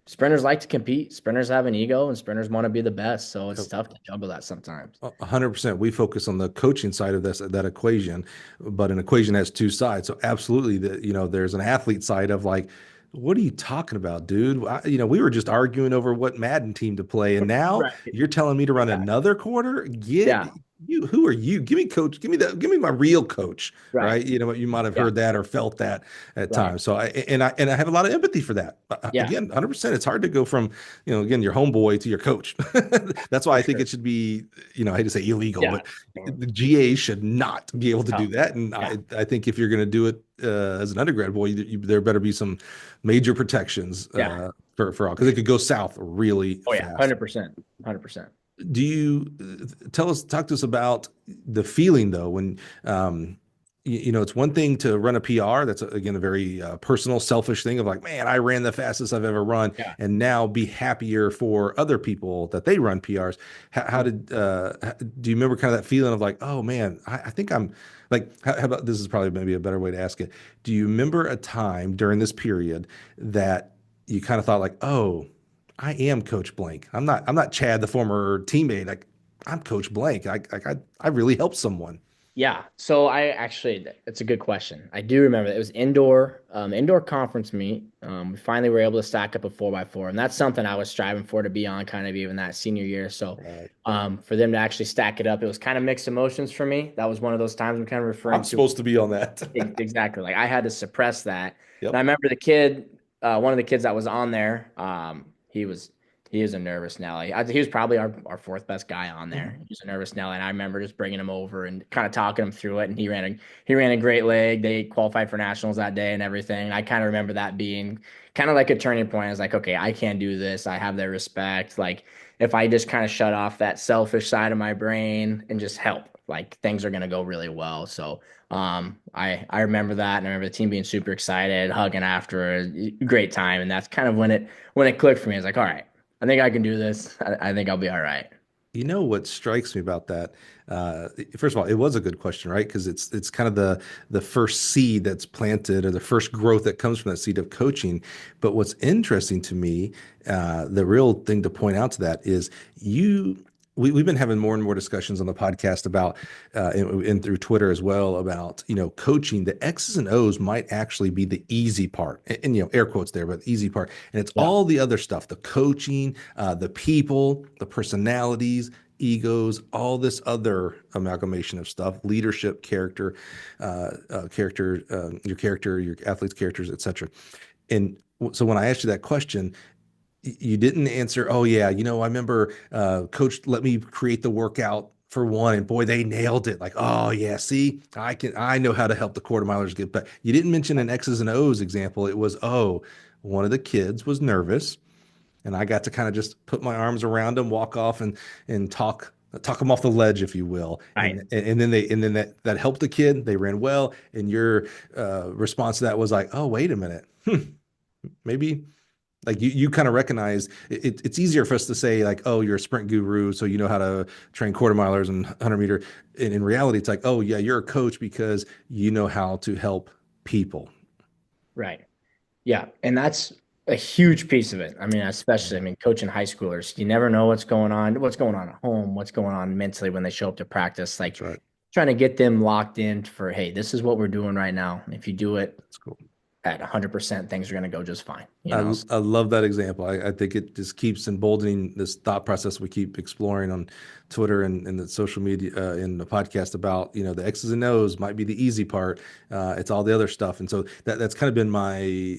sprinters like to compete, sprinters have an ego, and sprinters want to be the best. So it's tough to juggle that sometimes.
100%. We focus on the coaching side of that equation, but an equation has two sides. So absolutely, there's an athlete side of like, what are you talking about, dude? We were just arguing over what Madden team to play, and now
Right.
you're telling me to run
Exactly.
another quarter?
Yeah.
Who are you? Give me coach. Give me my real coach,
Right.
right? You might have
Yeah.
heard that or felt that at
Right.
times. So I have a lot of empathy for that.
Yeah.
Again, 100%. It's hard to go from again, your homeboy to your coach. That's why
For
I think
sure.
it should be, I hate to say illegal,
Yeah.
but the GA should not be able to
No.
do that. And
Yeah.
I think if you're going to do it as an undergrad boy, there better be some major protections
Yeah.
for all,
For
because it
sure.
could go south really
Oh yeah.
fast.
100%. 100%.
Do you talk to us about the feeling though when it's one thing to run a PR. That's again a very personal, selfish thing of like, man, I ran the fastest I've ever run,
Yeah.
and now be happier for other people that they run PRs. Do you remember kind of that feeling of like, oh man, I think I'm like, how about this is probably maybe a better way to ask it. Do you remember a time during this period that you kind of thought like, oh, I am Coach Blank. I'm not Chad, the former teammate. Like I'm Coach Blank. I really helped someone.
Yeah. So I actually, it's a good question. I do remember that it was indoor conference meet. We finally were able to stack up a 4x4, and that's something I was striving for to be on kind of even that senior year. So,
Right.
for them to actually stack it up, it was kind of mixed emotions for me. That was one of those times I'm kind of referring
I'm
to.
supposed to be on that.
Exactly. Like I had to suppress that. And I
Yep.
remember the kid, one of the kids that was on there, he was a nervous Nelly. He was probably our fourth best guy on there.
Mhm.
He was a nervous Nelly, and I remember just bringing him over and kind of talking him through it. And he ran a great leg. They qualified for nationals that day and everything. And I kind of remember that being kind of like a turning point. I was like, okay, I can do this. I have their respect. Like if I just kind of shut off that selfish side of my brain and just help, like things are gonna go really well. So I remember that, and I remember the team being super excited, hugging after a great time, and that's kind of when it clicked for me. I was like, all right, I think I can do this. I think I'll be all right.
You know what strikes me about that? First of all, it was a good question, right? Because it's kind of the first seed that's planted, or the first growth that comes from that seed of coaching. But what's interesting to me, the real thing to point out to that is you. We've been having more and more discussions on the podcast about, and through Twitter as well, about coaching. The X's and O's might actually be the easy part, and air quotes there, but the easy part, and it's
Yeah.
all the other stuff: the coaching, the people, the personalities, egos, all this other amalgamation of stuff, leadership, your character, your athletes' characters, etc. And so when I asked you that question, you didn't answer, oh yeah, I remember coach let me create the workout for one, and boy, they nailed it. Like, oh yeah, see, I know how to help the quarter milers get better. You didn't mention an X's and O's example. It was, oh, one of the kids was nervous, and I got to kind of just put my arms around them, walk off, and talk them off the ledge, if you will,
Right.
and then that helped the kid. They ran well, and your response to that was like, oh, wait a minute, maybe. Like you kind of recognize it's easier for us to say like, oh, you're a sprint guru, so you know how to train quarter milers and 100 meter. And in reality, it's like, oh yeah, you're a coach because you know how to help people.
Right. Yeah, and that's a huge piece of it. I mean, especially, I mean, coaching high schoolers, you never know what's going on at home, what's going on mentally when they show up to practice. Like
That's right.
trying to get them locked in for, hey, this is what we're doing right now. And if you do it
That's cool.
at 100%, things are going to go just fine, you
I,
know?
I love that example. I think it just keeps emboldening this thought process we keep exploring on Twitter and the social media in the podcast about, the X's and O's might be the easy part. It's all the other stuff. And so that's kind of been my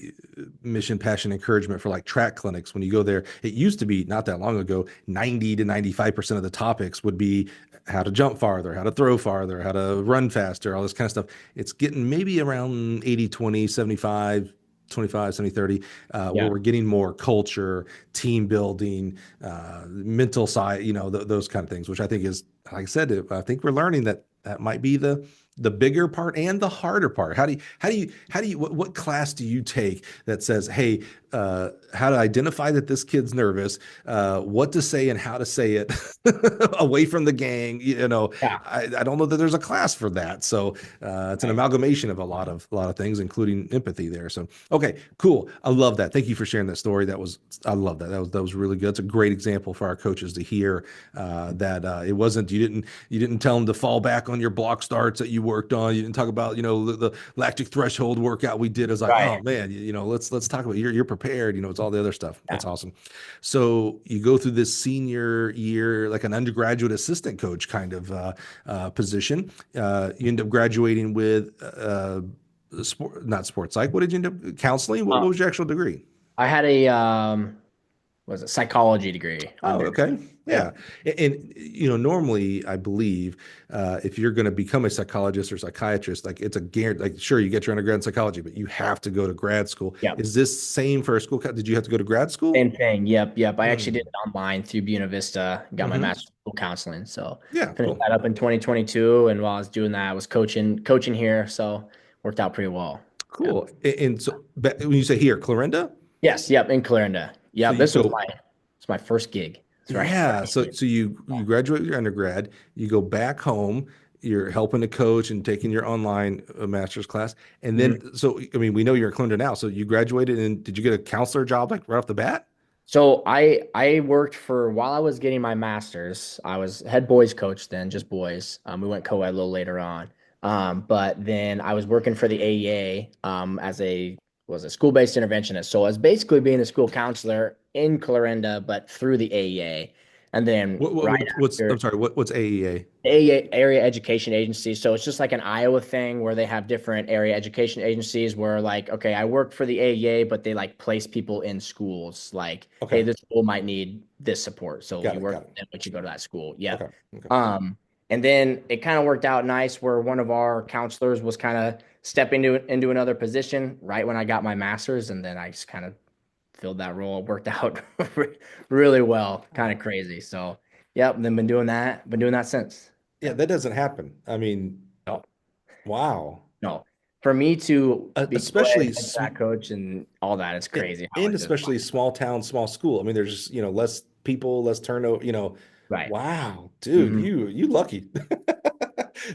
mission, passion, encouragement for like track clinics. When you go there, it used to be not that long ago, 90 to 95% of the topics would be how to jump farther, how to throw farther, how to run faster, all this kind of stuff. It's getting maybe around 80-20, 75-25, 70-30, where
Yeah.
we're getting more culture, team building, mental side, those kind of things, which I think is, like I said, I think we're learning that might be the bigger part and the harder part. What class do you take that says, hey, how to identify that this kid's nervous, what to say and how to say it away from the gang?
Yeah.
I don't know that there's a class for that. So it's an
Right.
amalgamation of a lot of things, including empathy there. So okay, cool. I love that. Thank you for sharing that story. I love that. That was really good. It's a great example for our coaches to hear that it wasn't you didn't tell them to fall back on your block starts that you worked on. You didn't talk about the lactic threshold workout we did. As like,
Right.
oh man, let's talk about you're prepared. It's all the other stuff.
Yeah.
That's awesome. So you go through this senior year like an undergraduate assistant coach kind of position. You end up graduating with not sports psych. What did you end up counseling? What
Uh,
was your actual degree?
I had a, was it psychology degree
Oh,
under.
okay.
Yeah.
Yeah. And normally I believe if you're going to become a psychologist or psychiatrist, like it's a guarantee, like sure, you get your undergrad in psychology, but you have to go to grad school.
Yeah.
Is this same for a school? Did you have to go to grad school?
Same thing. Yep. Yep. I actually did
Mm.
it online through Buena Vista, got my
Hmm.
master's in school counseling. So
Yeah,
finished
cool.
that up in 2022. And while I was doing that, I was coaching here. So worked out pretty well. Yeah.
Cool. And so when you say here, Clarinda,
Yes. Yep. In Clarinda.
so
Yep.
you
This was
so
my first gig. That's right.
yeah, so you graduate your undergrad, you go back home, you're helping to coach and taking your online master's class, and
Mhm.
then so I mean we know you're a Clarinda now, so you graduated and did you get a counselor job like right off the bat?
So I worked for while I was getting my master's. I was head boys coach then, just boys. We went co-ed a little later on. But then I was working for the AEA as a was a school-based interventionist. So I was basically being a school counselor in Clarinda, but through the AEA. And then right
What's
after
I'm sorry, what's AEA?
area education agency. So it's just like an Iowa thing where they have different area education agencies where like, okay, I work for the AEA, but they like place people in schools. Like, hey,
Okay,
this school might need this support. So
got
you
it,
work
got
with
it.
them, but you go to that school. Yep.
Okay, okay.
And then it kind of worked out nice where one of our counselors was kind of stepping into another position right when I got my master's, and then I just kind of filled that role. It worked out really well, kind of crazy. So, yep, then been doing that since.
Yeah, that doesn't happen. I mean,
No,
wow.
no. For me to be
Especially
head track coach and all that, it's
yeah,
crazy how
and
it just
especially small town, small school. I mean, there's just, less people, less turnover,
right.
wow, dude,
hmm
you lucky.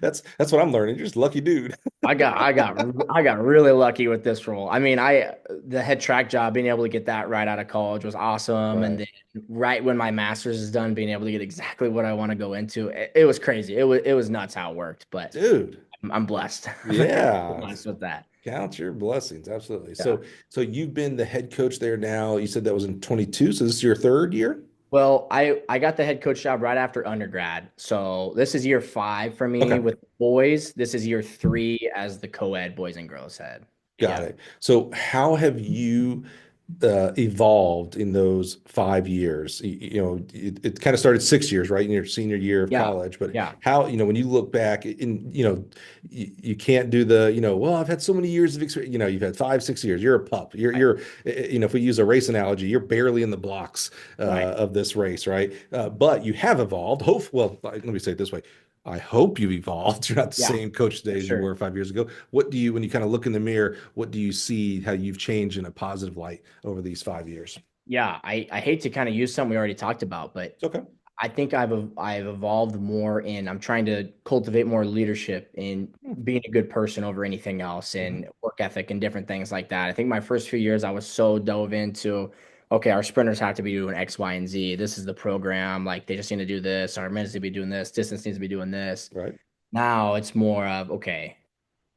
That's what I'm learning. You're just lucky dude.
I got really lucky with this role. I mean, the head track job, being able to get that right out of college was awesome, and
Right.
then right when my master's is done, being able to get exactly what I want to go into, it was crazy. It was nuts how it worked, but
Dude.
I'm blessed. I'm
Yeah.
blessed with that.
Count your blessings. Absolutely.
Yeah.
So you've been the head coach there now. You said that was in 22. So this is your third year?
Well, I got the head coach job right after undergrad. So this is year 5 for me
Okay.
with boys. This is year 3 as the co-ed boys and girls head.
Got
Yeah.
it. So how have you evolved in those 5 years? It kind of started 6 years, right, in your senior year of
Yeah.
college. But
Yeah.
how, when you look back, you can't do well, I've had so many years of experience. You've had 5, 6 years. You're a pup.
Right.
If we use a race analogy, you're barely in the blocks
Right.
of this race, right? But you have evolved. Well, let me say it this way. I hope you've evolved. You're not the
Yeah.
same coach today
For
as you
sure.
were 5 years ago. When you kind of look in the mirror, what do you see how you've changed in a positive light over these 5 years?
Yeah. I hate to kind of use something we already talked about, but
It's okay.
I think I've evolved more in I'm trying to cultivate more leadership in being a good person over anything else
Mhm.
and work ethic and different things like that. I think my first few years I was so dove into okay, our sprinters have to be doing X, Y, and Z. This is the program. Like they just need to do this. Our men's need to be doing this. Distance needs to be doing this.
Right.
Now it's more of okay,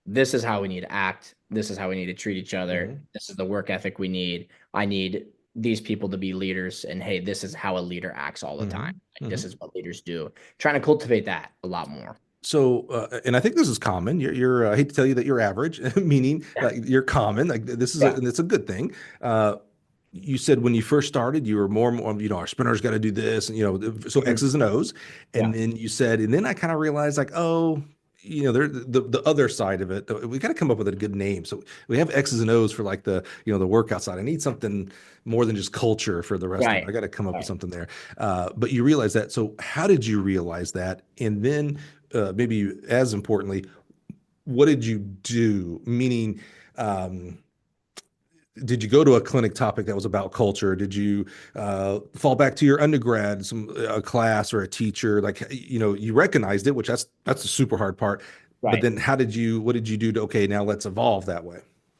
this is how we need to act. This is how we need to treat each other.
Mhm.
This is the work ethic we need. I need these people to be leaders. And hey, this is how a leader acts all the time.
Mhm.
Like, this
Mhm.
is what leaders do. Trying to cultivate that a lot more.
So, and I think this is common. I hate to tell you that you're average, meaning
Yeah.
like you're common. Like this is
Yeah.
and it's a good thing. You said when you first started, you were more, our sprinter's got to do this, and so
Mhm.
X's and O's,
Yeah.
and then you said, and then I kind of realized like, oh, there the other side of it. We got to come up with a good name. So we have X's and O's for like the workout side. I need something more than just culture for the rest of it.
Right.
I got to come up with
Right.
something there. But you realize that. So how did you realize that? And then maybe as importantly, what did you do? Meaning, um, did you go to a clinic topic that was about culture? Did you fall back to your undergrad, some a class or a teacher? Like you recognized it, which that's the super hard part. But
Right.
then what did you do to okay, now let's evolve that way?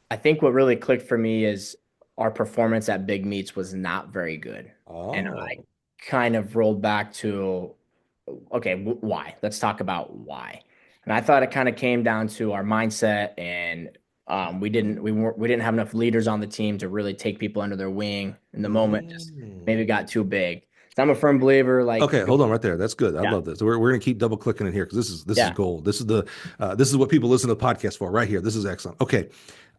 I think what really clicked for me is our performance at big meets was not very good. And I
Oh.
kind of rolled back to, okay, why? Let's talk about why. And I thought it kind of came down to our mindset and we didn't have enough leaders on the team to really take people under their wing in the moment. Just
Mm.
maybe got too big. So I'm a firm believer, like,
Okay, hold on right there. That's good. I
yeah,
love this. We're gonna keep double clicking in here because this is
yeah,
gold. This is what people listen to the podcast for right here. This is excellent. Okay,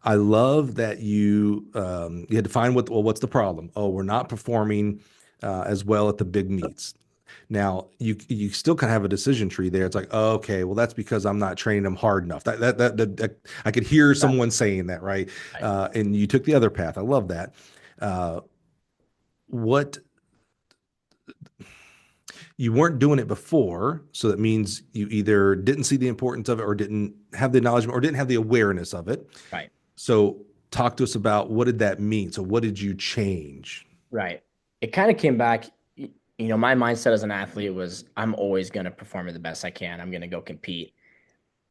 I love that you had to find what's the problem. Oh, we're not performing as well at the big meets. Now you still kind of have a decision tree there. It's like, oh, okay, well that's because I'm not training them hard enough. I could hear
right,
someone saying that, right?
right,
And you took the other path. I love that. Uh, what you weren't doing it before, so that means you either didn't see the importance of it, or didn't have the acknowledgement, or didn't have the awareness of it.
right,
So talk to us about what did that mean? So what did you change?
right. It kind of came back. My mindset as an athlete was I'm always going to perform at the best I can. I'm going to go compete.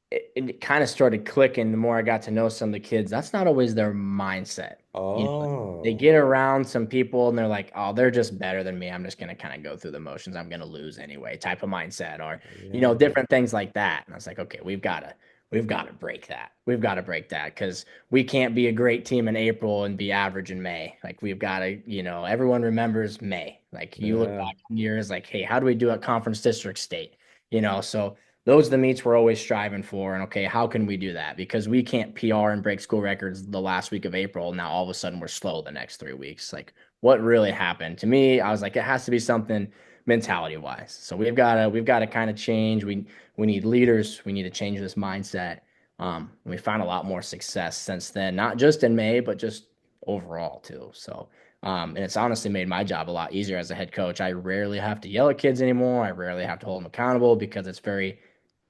it kind of started clicking the more I got to know some of the kids. That's not always their mindset. You know, they
Oh,
get around some people and they're like, oh, they're just better than me. I'm just going to kind of go through the motions. I'm going to lose anyway, type of mindset, or,
yeah.
different things like that. And I was like, okay, we've got to break that. We've got to break that because we can't be a great team in April and be average in May. Like we've got to, everyone remembers May. Like you look
Yeah.
back in years, like, hey, how do we do at conference district state? So those are the meets we're always striving for. And okay, how can we do that? Because we can't PR and break school records the last week of April. Now all of a sudden we're slow the next 3 weeks. Like what really happened? To me, I was like, it has to be something mentality wise. So we've got to kind of change. We need leaders. We need to change this mindset. We found a lot more success since then, not just in May, but just overall too. So and it's honestly made my job a lot easier as a head coach. I rarely have to yell at kids anymore. I rarely have to hold them accountable because it's very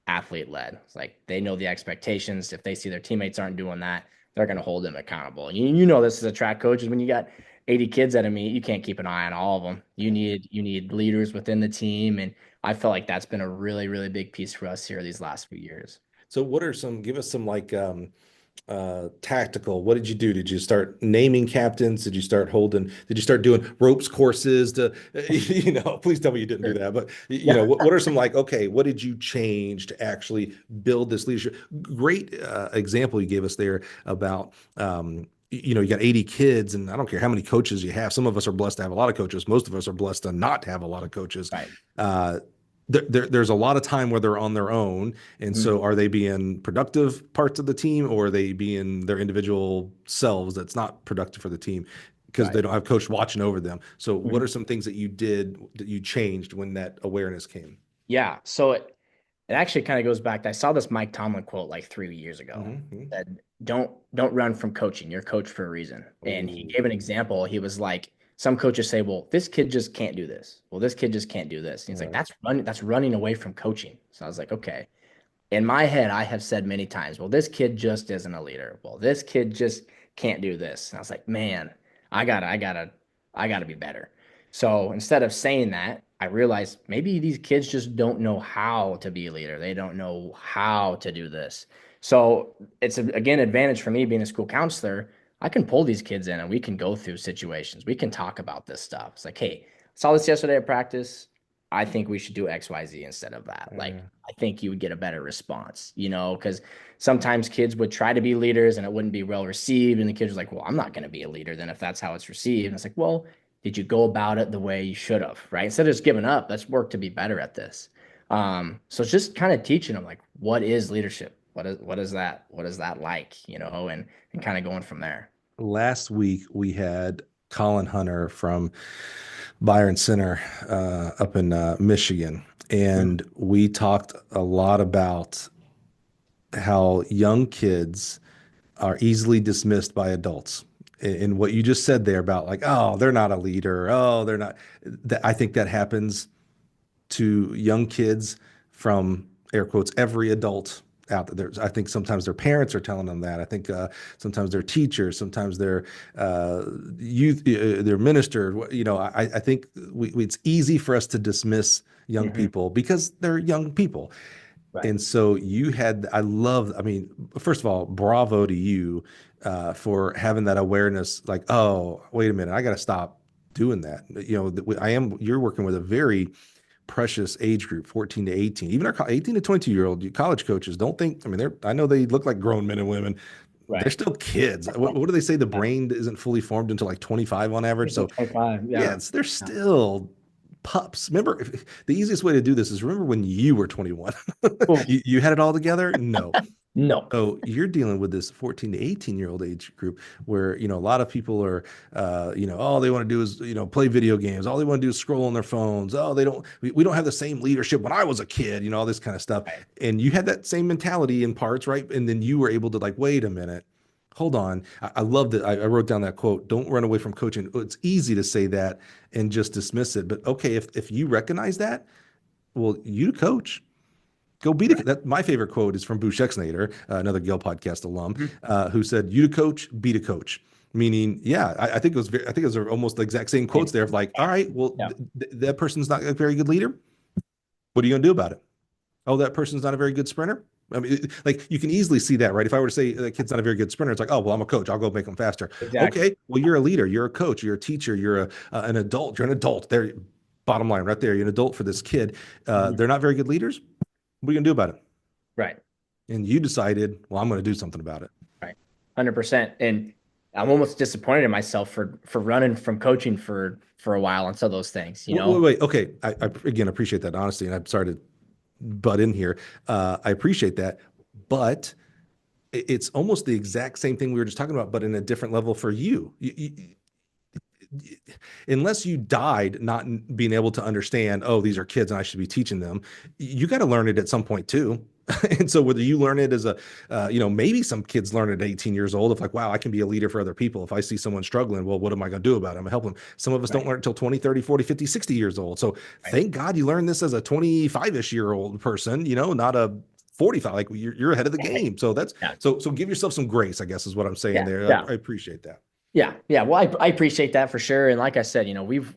athlete led. It's like they know the expectations. If they see their teammates aren't doing that, they're going to hold them accountable. You know this as a track coach is when you got 80 kids at a meet, you can't keep an eye on all of them. You need leaders within the team, and I feel like that's been a really really big piece for us here these last few years.
So what are some, give us some like tactical, what did you do? Did you start naming captains? Did you start doing ropes courses to, please tell me you didn't do
Sure.
that, but
Yeah.
what are some like, okay, what did you change to actually build this leadership? Great example you gave us there about, you got 80 kids and I don't care how many coaches you have. Some of us are blessed to have a lot of coaches. Most of us are blessed to not have a lot of coaches.
Right.
Uh, there's a lot of time where they're on their own. And
Mhm.
so are they being productive parts of the team or are they being their individual selves that's not productive for the team because
Right.
they don't have coach watching over them? So what
Mhm.
are some things that you did that you changed when that awareness came?
Yeah. So it actually kind of goes back. I saw this Mike Tomlin quote like 3 years ago.
Mm-hmm.
That don't run from coaching. You're coached for a reason. And he gave an
Oh,
example. He was like, some coaches say, "Well, this kid just can't do this. Well, this kid just can't do this." And he's like,
right.
"That's running away from coaching." So I was like, "Okay." In my head, I have said many times, well, this kid just isn't a leader. Well, this kid just can't do this. And I was like, man, I gotta be better. So instead of saying that, I realized maybe these kids just don't know how to be a leader. They don't know how to do this. So it's again advantage for me being a school counselor. I can pull these kids in and we can go through situations. We can talk about this stuff. It's like, hey, I saw this yesterday at practice. I think we should do XYZ instead of that. Like, I think you would get a better response, because sometimes kids would try to be leaders and it wouldn't be well received. And the kids are like, well, I'm not going to be a leader then if that's how it's received. And it's like, well, did you go about it the way you should have? Right. Instead of just giving up, let's work to be better at this. So it's just kind of teaching them like, what is leadership? What is that like, and kind of going from there.
Last week we had Colin Hunter from Byron Center up in Michigan,
Mhm.
and we talked a lot about how young kids are easily dismissed by adults. And what you just said there about like, oh, they're not a leader. Oh, they're not. I think that happens to young kids from air quotes every adult out there. I think sometimes their parents are telling them that. I think sometimes their teachers, sometimes their youth, their minister. I think it's easy for us to dismiss young
Mhm.
people because they're young people.
Right.
And so I love, I mean, first of all, bravo to you for having that awareness like, oh, wait a minute, I got to stop doing that. You're working with a very precious age group, 14 to 18. Even our 18 to 22-year-old college coaches don't think, I mean, I know they look like grown men and women. They're
Right.
still kids. What do they say? The
Yeah.
brain isn't fully formed until like 25 on average.
It's like
So
25.
yeah,
Yeah.
they're
Yeah.
still pups. Remember, the easiest way to do this is remember when you were 21.
Oof.
You had it all together? No.
No.
So you're dealing with this 14 to 18-year-old age group where, a lot of people are, all they want to do is, play video games. All they want to do is scroll on their phones. Oh, we don't have the same leadership when I was a kid, all this kind of stuff.
Right.
And you had that same mentality in parts, right? And then you were able to like, wait a minute, hold on. I love that. I wrote down that quote, don't run away from coaching. It's easy to say that and just dismiss it. But okay, if you recognize that, well, you the coach. Go be the
Right.
that my favorite quote is from Bush Exnader, another Gill podcast alum,
Mhm.
who said, "You the coach, be the coach." Meaning, yeah, I think I think it was almost the exact same quotes there of like, all right, well,
Yeah.
that person's not a very good leader. What are you gonna do about it? Oh, that person's not a very good sprinter. I mean, like you can easily see that, right? If I were to say the kid's not a very good sprinter, it's like, oh, well, I'm a coach. I'll go make them faster.
Exactly.
Okay, well, you're a leader. You're a coach. You're a teacher. You're an adult. You're an adult. There, bottom line, right there. You're an adult for this kid.
Mhm.
They're not very good leaders. What are you gonna do about it?
Right.
And you decided, well, I'm going to do something about it.
Right. 100%. And I'm almost disappointed in myself for running from coaching for a while on some of those things, you
Wait, wait,
know?
wait. Okay, I again appreciate that honesty, and I'm sorry to butt in here. I appreciate that, but it's almost the exact same thing we were just talking about, but in a different level for you. Unless you died not being able to understand, oh, these are kids and I should be teaching them, you got to learn it at some point too. And so whether you learn it as a, maybe some kids learn at 18 years old, if like, wow, I can be a leader for other people. If I see someone struggling, well, what am I going to do about it? I'm going to help them. Some of us don't
Right.
learn until 20, 30, 40, 50, 60 years old. So
Right.
thank God you learned this as a 25-ish year old person, not a 45. Like you're ahead of the game. So
Yeah.
so give yourself some grace, I guess is what I'm saying
Yeah.
there.
Yeah.
I appreciate that.
Yeah, yeah. Well, I appreciate that for sure. And like I said, we've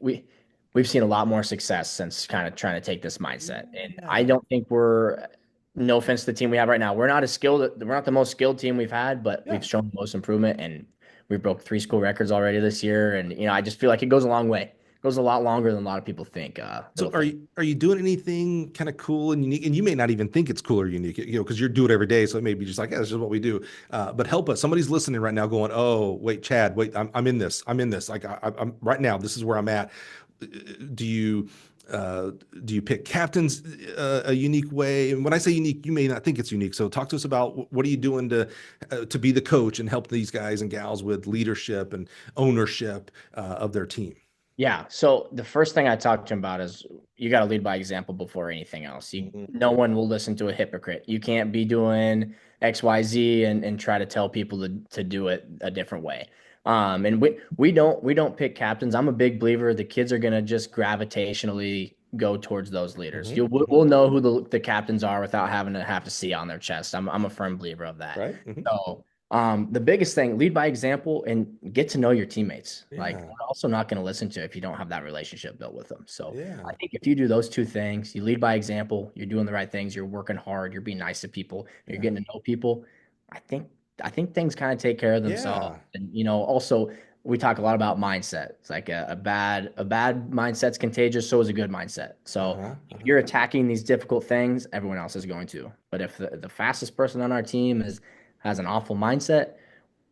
seen a lot more success since kind of trying to take this mindset. And I
Yeah.
don't think we're, no offense to the team we have right now, we're not as skilled. We're not the most skilled team we've had, but
Yeah.
we've shown the most improvement. And we broke 3 school records already this year. And I just feel like it goes a long way. It goes a lot longer than a lot of people think.
So
It'll
are
think.
you doing anything kind of cool and unique? And you may not even think it's cool or unique, because you do it every day. So it may be just like, yeah, this is what we do. But help us. Somebody's listening right now, going, "Oh, wait, Chad, wait, I'm in this. I'm in this. Like I'm right now. This is where I'm at." Do you uh, do you pick captains a unique way? And when I say unique, you may not think it's unique. So talk to us about what are you doing to be the coach and help these guys and gals with leadership and ownership of their team.
Yeah. So the first thing I talk to him about is you got to lead by example before anything else. No one will listen to a hypocrite. You can't be doing XYZ and try to tell people to do it a different way. And we don't pick captains. I'm a big believer the kids are gonna just gravitationally go towards those leaders.
Hmm.
We'll know who the captains are without having to have to see on their chest. I'm a firm believer of that.
Right? Hmm.
So the biggest thing, lead by example and get to know your teammates. Like,
Yeah.
we're also not going to listen to if you don't have that relationship built with them. So I
Yeah.
think if you do those two things, you lead by example, you're doing the right things, you're working hard, you're being nice to people, you're
Yeah.
getting to know people. I think I think things kind of take care of themselves.
Yeah.
And also we talk a lot about mindset. It's like a bad mindset's contagious, so is a good mindset. So
Uh-huh.
if
Uh-huh.
you're attacking these difficult things, everyone else is going to. But if the fastest person on our team has an awful mindset,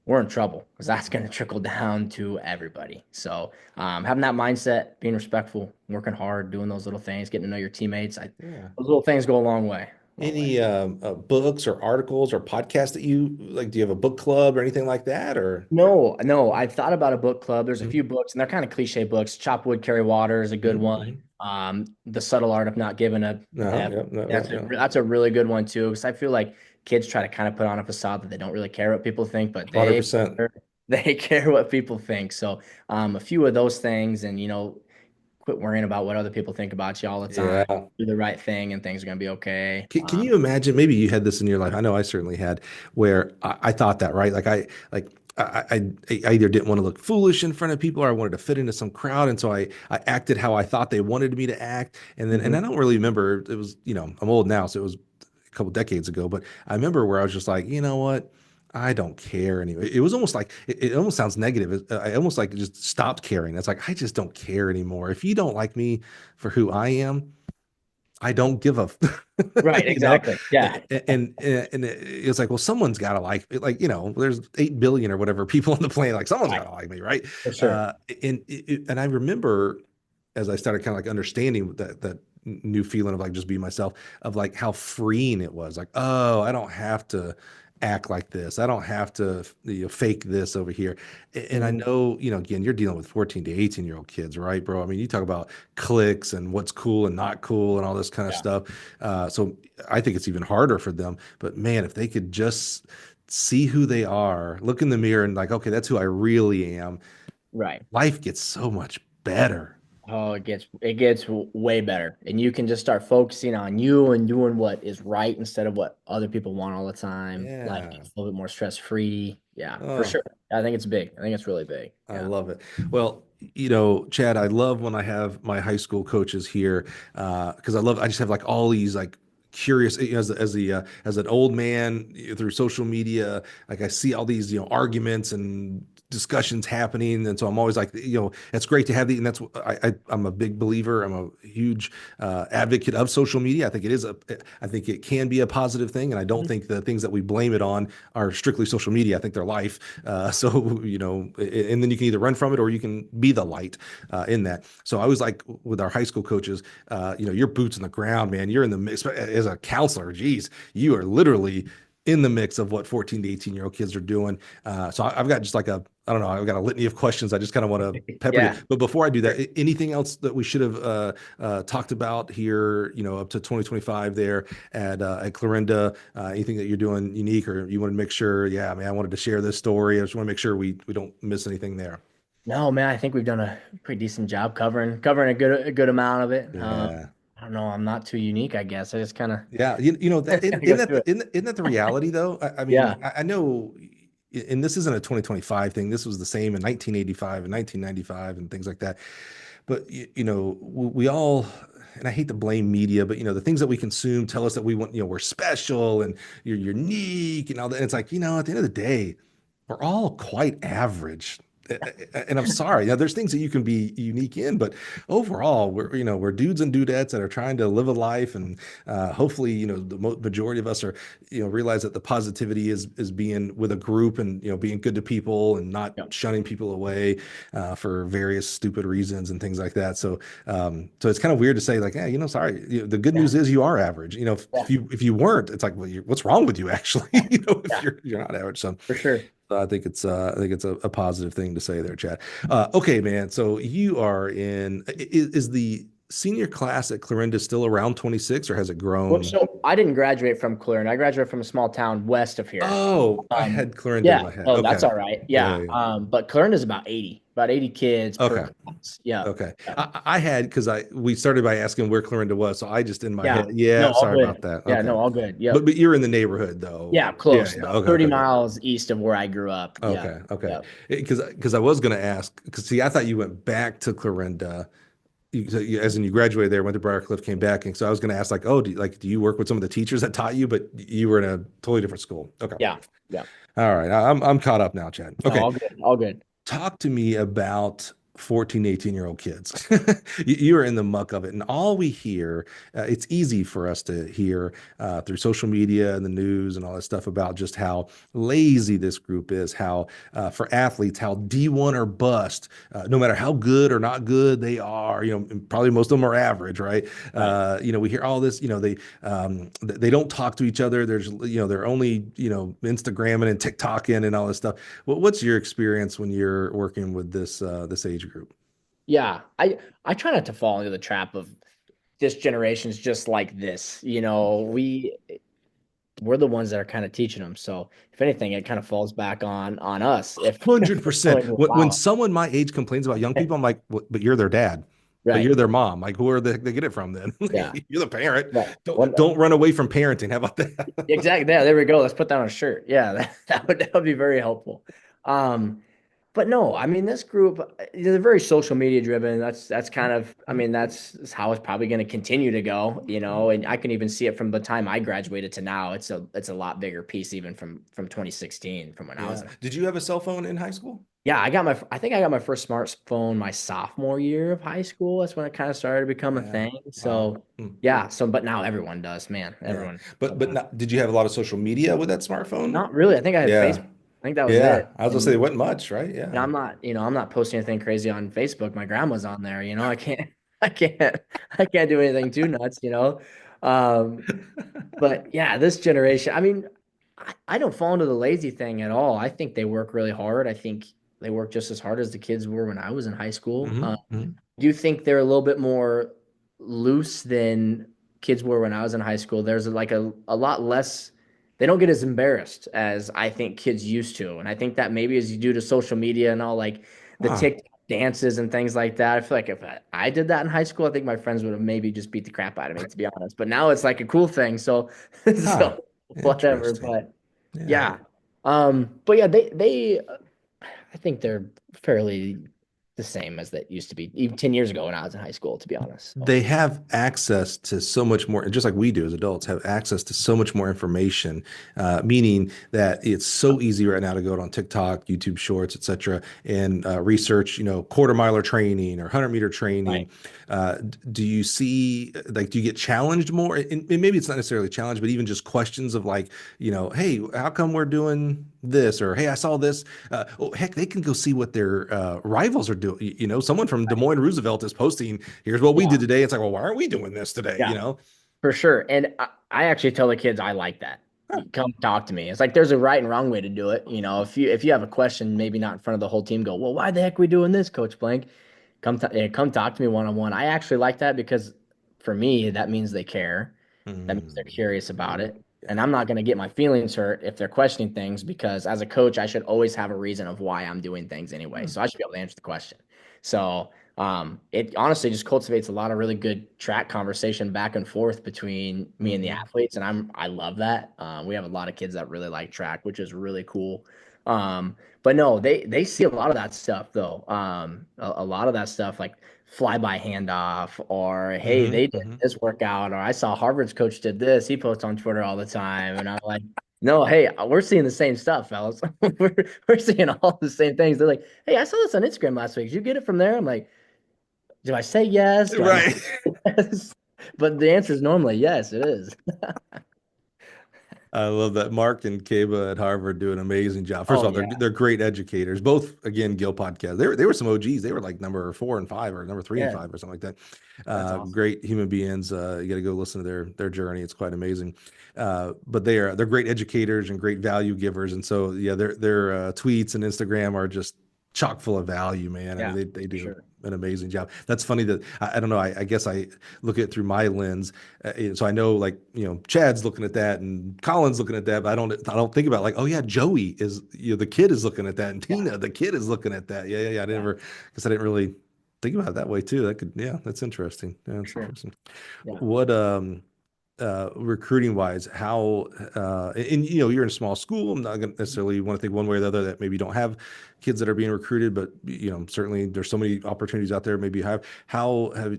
we're in trouble because that's going to trickle down to everybody. So having that mindset, being respectful, working hard, doing those little things, getting to know your teammates,
Yeah.
those little things go a long way. Long way.
Any books or articles or podcasts that you like? Do you have a book club or anything like that? Or
No, no, I've thought about a book club. There's a
Mhm.
few books, and they're kind of cliche books. Chop Wood, Carry Water is a good
Mhm.
one.
Mhm.
The Subtle Art of Not Giving a
Uh-huh.
F.
Yep. No, no,
That's a
no.
that's a really good one too, because I feel like kids try to kind of put on a facade that they don't really care what people think, but
100%.
they care what people think. So a few of those things, and quit worrying about what other people think about you all the time.
Yeah.
Do the right thing, and things are gonna be okay.
Can you imagine? Maybe you had this in your life. I know I certainly had, where I thought that, right? I either didn't want to look foolish in front of people, or I wanted to fit into some crowd, and so I acted how I thought they wanted me to act. And I
Mhm.
don't really remember. It was, I'm old now, so it was a couple decades ago. But I remember where I was just like, you know what? I don't care anymore. It was almost like it almost sounds negative. I almost like just stopped caring. It's like I just don't care anymore. If you don't like me for who I am, I don't give a,
Right,
you know,
exactly. Yeah,
and it's like, well, someone's got to like, there's 8 billion or whatever people on the planet, like someone's got
right,
to like me, right?
for sure.
And I remember as I started kind of like understanding that new feeling of like just being myself, of like how freeing it was. Like, oh, I don't have to act like this. I don't have to fake this over here. And I
Mhm.
know, again, you're dealing with 14 to 18-year-old kids, right, bro? I mean, you talk about cliques and what's cool and not cool and all this kind of
Yeah,
stuff. So I think it's even harder for them. But man, if they could just see who they are, look in the mirror and like, okay, that's who I really am,
right.
life gets so much better.
Oh, it gets way better, and you can just start focusing on you and doing what is right instead of what other people want all the time. Life
Yeah.
gets a little bit more stress free. Yeah, for
Oh,
sure. I think it's big. I think it's really big.
I
Yeah.
love it. Well, Chad, I love when I have my high school coaches here, because I just have like all these like curious as an old man through social media. Like I see all these arguments and discussions happening, and so I'm always like, it's great to have the, and that's I'm a big believer. I'm a huge advocate of social media. I think it can be a positive thing, and I don't think the things that we blame it on are strictly social media. I think they're life. So and then you can either run from it or you can be the light in that. So I was like with our high school coaches, your boots on the ground, man. You're in the mix as a counselor. Geez, you are literally in the mix of what 14 to 18-year-old kids are doing. So I've got just like I don't know, I've got a litany of questions. I just kind of want to pepper you.
Yeah.
But before I do
Sure.
that, anything else that we should have talked about here, up to 2025 there at Clarinda? Anything that you're doing unique, or you want to make sure? Yeah, man, I wanted to share this story. I just want to make sure we don't miss anything there.
No, man, I think we've done a pretty decent job covering a good amount of it.
Yeah.
I don't know, I'm not too unique, I guess. I just kind of
Yeah, you know that
kind of go through it.
isn't that the reality though? I mean,
Yeah.
I know, and this isn't a 2025 thing. This was the same in 1985 and 1995 and things like that. But we all, and I hate to blame media, but the things that we consume tell us that we want, we're special and you're unique and all that. And it's like, at the end of the day, we're all quite average. And I'm sorry. Now, there's things that you can be unique in, but overall, we're dudes and dudettes that are trying to live a life, and hopefully, the majority of us are, realize that the positivity is being with a group and being good to people and not
Yep.
shunning people away for various stupid reasons and things like that. So it's kind of weird to say like, hey, sorry. The good
Yeah.
news is you are average. If,
Yeah.
if you weren't, it's like, well, what's wrong with you actually? If
Yeah,
you're not average. So
for sure.
I think it's a positive thing to say there, Chad. Okay, man. So you are in. Is the senior class at Clarinda still around 26, or has it
Well,
grown?
so I didn't graduate from Clarinda. I graduated from a small town west of here.
Oh, I
Um,
had Clarinda in
yeah.
my head.
Oh, that's
Okay.
all right.
Yeah,
Yeah.
yeah.
But Clarinda's about 80 kids per
Okay.
class. Yeah.
Okay.
Yeah.
I had because we started by asking where Clarinda was, so I just in my
Yeah.
head.
No,
Yeah.
all
Sorry about
good.
that.
Yeah.
Okay.
No, all good.
But
Yep.
but you're in the neighborhood though.
Yeah.
Yeah.
Close.
Yeah.
About
Okay.
30
Okay. Good.
miles east of where I grew up. Yeah.
Okay. Okay.
Yeah.
Because I was going to ask because see I thought you went back to Clarinda as in you graduated there, went to Briarcliff, came back, and so I was going to ask like, oh, do you work with some of the teachers that taught you, but you were in a totally different school? Okay,
Yeah. Yeah.
all right, I'm caught up now, Chad.
No,
Okay,
all good. All good.
talk to me about 14, 18-year-old kids. You are in the muck of it. And all we hear, it's easy for us to hear through social media and the news and all that stuff about just how lazy this group is, how for athletes, how D1 or bust, no matter how good or not good they are, and probably most of them are average, right?
Right.
We hear all this, they don't talk to each other. They're only, Instagramming and TikToking and all this stuff. What's your experience when you're working with this age group?
Yeah. I try not to fall into the trap of this generation's just like this. We're the ones that are kind of teaching them. So if anything, it kind of falls back on us if we're
100%.
willing to
When
allow
someone my age complains about young
it.
people, I'm like, but you're their dad, but
Right.
you're their mom. Like, who are they get it from then?
Yeah.
You're the parent.
Right.
Don't run away from parenting. How about that?
Exactly. There we go. Let's put that on a shirt. Yeah, that would be very helpful. Um, but no, I mean this group, they're very social media driven. That's kind of, I mean, that's how it's probably going to continue to go, and I can even see it from the time I graduated to now. It's a lot bigger piece even from 2016 from when I was
Yeah.
in.
Did you have a cell phone in high school?
Yeah, I think I got my first smartphone my sophomore year of high school. That's when it kind of started to become a
Yeah.
thing.
Wow.
So
Hmm.
yeah, but now everyone does, man.
Yeah.
Everyone.
But not, did you have a lot of social media with that smartphone?
Not really. I think I had
Yeah.
Facebook. I think that was
Yeah.
it.
I was gonna say it wasn't much, right?
And
Yeah.
I'm not posting anything crazy on Facebook. My grandma's on there, I can't, I can't, I can't do anything too nuts. Um, but yeah, this generation, I mean, I don't fall into the lazy thing at all. I think they work really hard. I think they work just as hard as the kids were when I was in high school.
Hmm.
Do you think they're a little bit more loose than kids were when I was in high school? There's like a lot less, they don't get as embarrassed as I think kids used to. And I think that maybe is due to social media and all like the
Huh.
TikTok dances and things like that. I feel like if I did that in high school, I think my friends would have maybe just beat the crap out of me, to be honest. But now it's like a cool thing. So,
Huh.
so whatever.
Interesting.
But
Yeah.
yeah. But yeah, they I think they're fairly the same as that used to be even 10 years ago when I was in high school, to be honest. So,
They have access to so much more, just like we do as adults, have access to so much more information, meaning that it's so easy right now to go on TikTok, YouTube Shorts, etc., and research, quarter miler training or 100-meter
right.
training. Do you see, like, do you get challenged more? And maybe it's not necessarily challenged, but even just questions of like, hey, how come we're doing this? Or, hey, I saw this. Oh, heck, they can go see what their rivals are doing. Someone from Des Moines Roosevelt is posting, here's what we
Yeah.
did today. It's like, well, why aren't we doing this today?
Yeah. For sure. And I actually tell the kids I like that.
Huh.
Come talk to me. It's like there's a right and wrong way to do it. If you have a question, maybe not in front of the whole team, go, well, why the heck are we doing this, Coach Blank? Come talk to me one on one. I actually like that because for me, that means they care. That means they're
Mm,
curious about it. And
yeah.
I'm not going to get my feelings hurt if they're questioning things because as a coach, I should always have a reason of why I'm doing things anyway.
Hmm.
So I should be able to answer the question. So it honestly just cultivates a lot of really good track conversation back and forth between me and the
Hmm.
athletes, and I love that. We have a lot of kids that really like track, which is really cool. But no, they see a lot of that stuff though. A lot of that stuff like fly by handoff, or hey,
Hmm.
they did
Hmm.
this workout, or I saw Harvard's coach did this. He posts on Twitter all the time, and I'm like, no, hey, we're seeing the same stuff, fellas. we're seeing all the same things. They're like, hey, I saw this on Instagram last week. Did you get it from there? I'm like, do I say yes? Do I not
Right.
say yes? But the answer is normally yes, it is.
I love that. Mark and Kaba at Harvard do an amazing job. First
Oh
of all,
yeah,
they're great educators. Both, again, Gill podcast. They were some OGs. They were like number 4 and 5 or number three and
yeah,
five or something like that.
that's awesome.
Great human beings. You got to go listen to their journey. It's quite amazing. But they're great educators and great value givers. And so yeah, their tweets and Instagram are just chock full of value, man. I mean,
Yeah,
they
for
do
sure.
an amazing job. That's funny that I don't know. I guess I look at it through my lens. So I know, like, Chad's looking at that and Colin's looking at that, but I don't think about, like, oh yeah, Joey is, the kid is looking at that, and
Yeah,
Tina, the kid is looking at that. Yeah, yeah, yeah.
yeah,
Because I didn't really think about it that way too. Yeah, that's interesting. Yeah,
for
that's
sure.
interesting.
Yeah.
What recruiting wise, how and you're in a small school. I'm not gonna necessarily want to think one way or the other that maybe you don't have kids that are being recruited, but certainly there's so many opportunities out there. Maybe you have.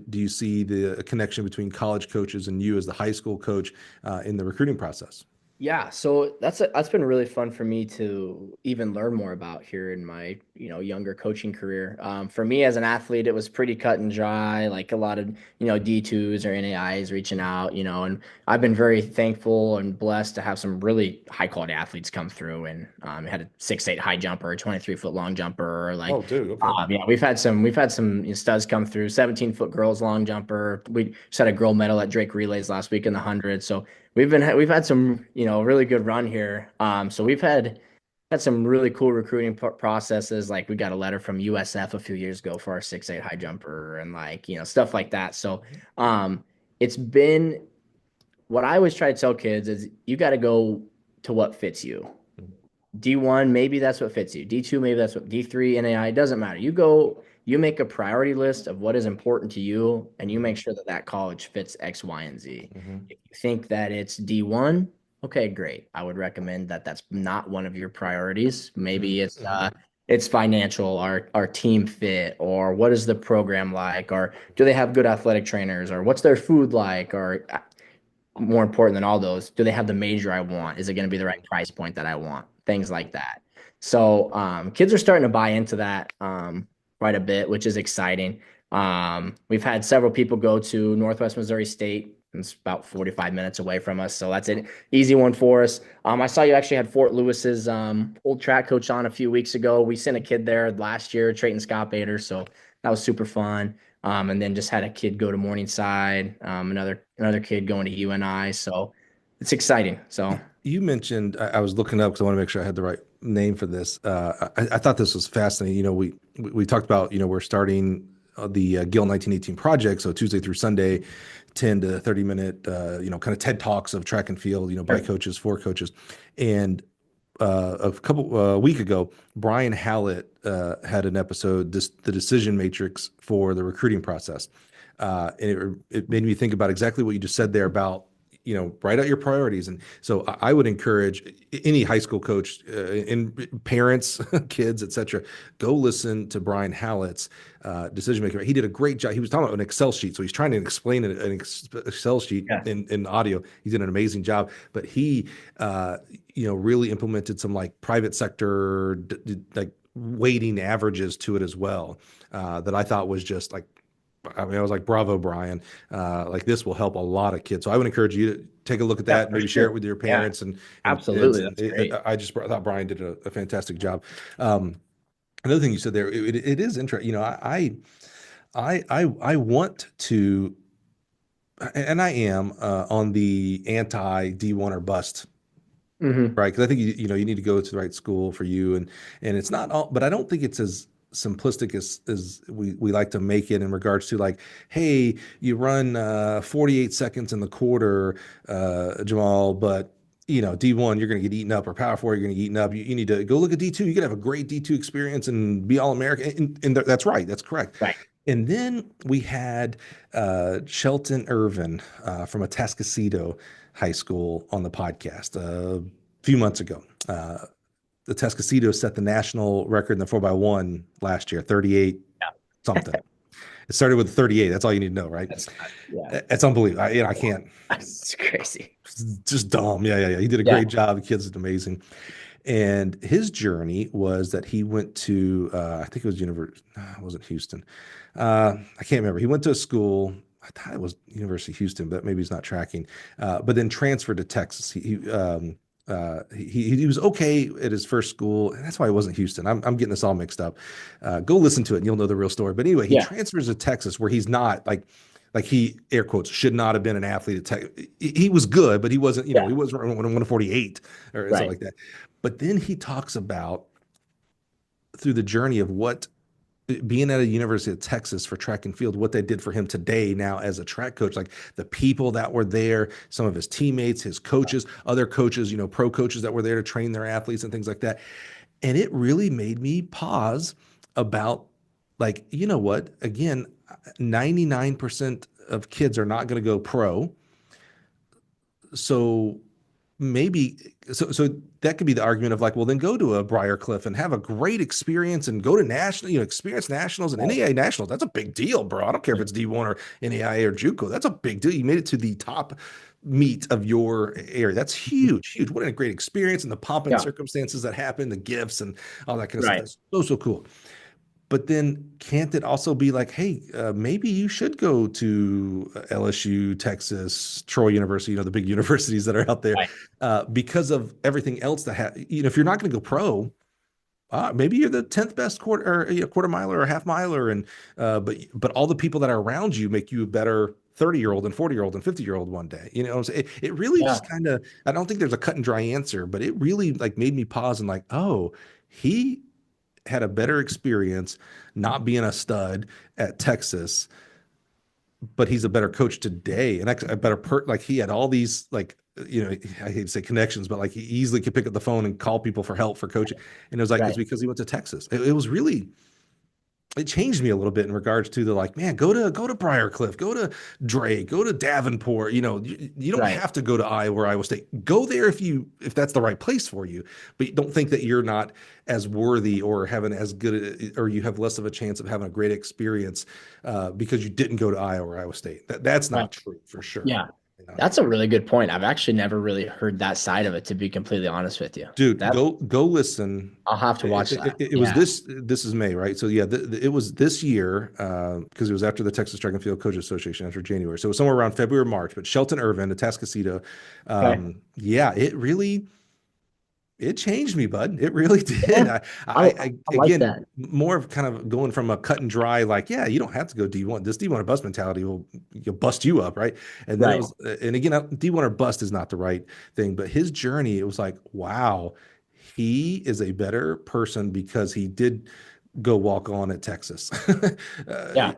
Do you see the connection between college coaches and you as the high school coach in the recruiting process?
Yeah, so that's been really fun for me to even learn more about here in my younger coaching career. For me as an athlete, it was pretty cut and dry, like a lot of D2s or NAIs reaching out, and I've been very thankful and blessed to have some really high quality athletes come through. And had a 6'8" high jumper, 23-foot long jumper, or like
Oh, dude. Okay.
yeah, we've had some studs come through, 17-foot girls long jumper. We just had a girl medal at Drake Relays last week in the 100. So we've had some really good run here. So we've had some really cool recruiting processes. Like we got a letter from USF a few years ago for our 6'8" high jumper and like stuff like that. So it's been what I always try to tell kids is you got to go to what fits you. D1, maybe that's what fits you. D2, maybe that's what D3, NAI, it doesn't matter. You make a priority list of what is important to you, and you
Mhm.
make sure that that college fits X, Y, and Z.
Mhm.
If you think that it's D1, okay, great. I would recommend that that's not one of your priorities. Maybe
Mhm. Mhm.
it's financial, or team fit, or what is the program like, or do they have good athletic trainers, or what's their food like, or more important than all those, do they have the major I want? Is it going to be the right price point that I want? Things like that. So kids are starting to buy into that quite a bit, which is exciting. We've had several people go to Northwest Missouri State. It's about 45 minutes away from us, so that's an easy one for us. I saw you actually had Fort Lewis's old track coach on a few weeks ago. We sent a kid there last year, Trayton Scott Bader, so that was super fun. And then just had a kid go to Morningside, another kid going to UNI. So it's exciting. So
You mentioned, I was looking up because I want to make sure I had the right name for this. I thought this was fascinating. We talked about, we're starting the Gill 1918 project. So Tuesday through Sunday, 10 to 30 minute, kind of TED Talks of track and field, by
sure.
coaches, for coaches. And a couple week ago, Brian Hallett had an episode, the decision matrix for the recruiting process. And it made me think about exactly what you just said there about write out your priorities. And so I would encourage any high school coach and parents, kids, etc., go listen to Brian Hallett's decision maker. He did a great job. He was talking about an Excel sheet, so he's trying to explain an Excel sheet
Yeah.
in audio. He did an amazing job, but he really implemented some like private sector like weighting averages to it as well, that I thought was just like, I mean, I was like, bravo, Brian. Like this will help a lot of kids. So I would encourage you to take a look at
Yeah,
that,
for
maybe share
sure.
it with your
Yeah,
parents and kids.
absolutely.
And
That's great.
I just thought Brian did a fantastic job. Another thing you said there, it is interesting. I want to, and I am on the anti D1 or bust,
Hmm.
right? Because I think you need to go to the right school for you, and it's not all, but I don't think it's as simplistic as we like to make it in regards to like, hey, you run 48 seconds in the quarter, Jamal, but D1 you're going to get eaten up, or Power 4 you're going to get eaten up. You need to go look at D2. You could have a great D2 experience and be all American, and that's right, that's correct.
Right.
And then we had Shelton Irvin from Atascocito High School on the podcast a few months ago. The Atascocito set the national record in the 4x1 last year, 38 something. It started with 38. That's all you need to know, right?
Yeah.
It's unbelievable. I can't.
That's crazy.
It's just dumb. Yeah. He did a
Yeah.
great job. The kid's amazing. And his journey was that he went to, I think it was University, it wasn't Houston. I can't remember. He went to a school. I thought it was University of Houston, but maybe he's not tracking. But then transferred to Texas. He was okay at his first school, and that's why it wasn't Houston. I'm getting this all mixed up. Go listen to it, and you'll know the real story. But anyway, he
Yeah.
transfers to Texas, where he's not like he air quotes should not have been an athlete at Tech. He was good, but he wasn't.
Yeah.
He wasn't 148 or something
Right.
like that. But then he talks about through the journey of what being at a University of Texas for track and field, what they did for him today now as a track coach, like the people that were there, some of his teammates, his coaches, other coaches, pro coaches that were there to train their athletes and things like that. And it really made me pause about like, you know what? Again, 99% of kids are not going to go pro. So so that could be the argument of like, well, then go to a Briarcliff and have a great experience and go to national, experience nationals and
Right.
NAIA nationals. That's a big deal, bro. I don't care if it's D1 or NAIA or JUCO. That's a big deal. You made it to the top meet of your area. That's huge, huge. What a great experience, and the pomp and
Yeah.
circumstances that happen, the gifts and all that kind of stuff.
Right.
That's so cool. But then can't it also be like, hey, maybe you should go to LSU, Texas, Troy University, the big universities that are out there,
Right.
because of everything else that if you're not going to go pro, maybe you're the 10th best quarter or quarter miler or half miler, and but all the people that are around you make you a better 30-year-old and 40-year-old and 50-year-old one day. It really
Yeah.
just kind of, I don't think there's a cut and dry answer, but it really like made me pause and like, oh, he had a better experience not being a stud at Texas, but he's a better coach today and a better like he had all these like, I hate to say connections, but like he easily could pick up the phone and call people for help for coaching. And it was like, it's
Right.
because he went to Texas. It was really, it changed me a little bit in regards to the like, man, go to Briarcliff, go to Drake, go to Davenport. You don't
Right.
have to go to Iowa or Iowa State. Go there if that's the right place for you, but you don't think that you're not as worthy or having as good or you have less of a chance of having a great experience because you didn't go to Iowa or Iowa State. That's
Right.
not true for sure.
Yeah. That's a really good point. I've actually never really heard that side of it, to be completely honest with you.
Dude,
That
go listen.
I'll have to watch
It,
that.
it, it was
Yeah.
this is May, right? So yeah, it was this year because it was after the Texas Track and Field Coaches Association after January. So it was somewhere around February or March. But Shelton Irvin, the Atascocito,
Okay.
yeah, it changed me, bud. It really did.
Yeah.
I
I like
again
that.
more of kind of going from a cut and dry, like, yeah, you don't have to go D1. This D1 or bust mentality will you'll bust you up, right? And then it
Right.
was, and again, D1 or bust is not the right thing, but his journey, it was like, wow, he is a better person because he did go walk on at Texas.
Yeah.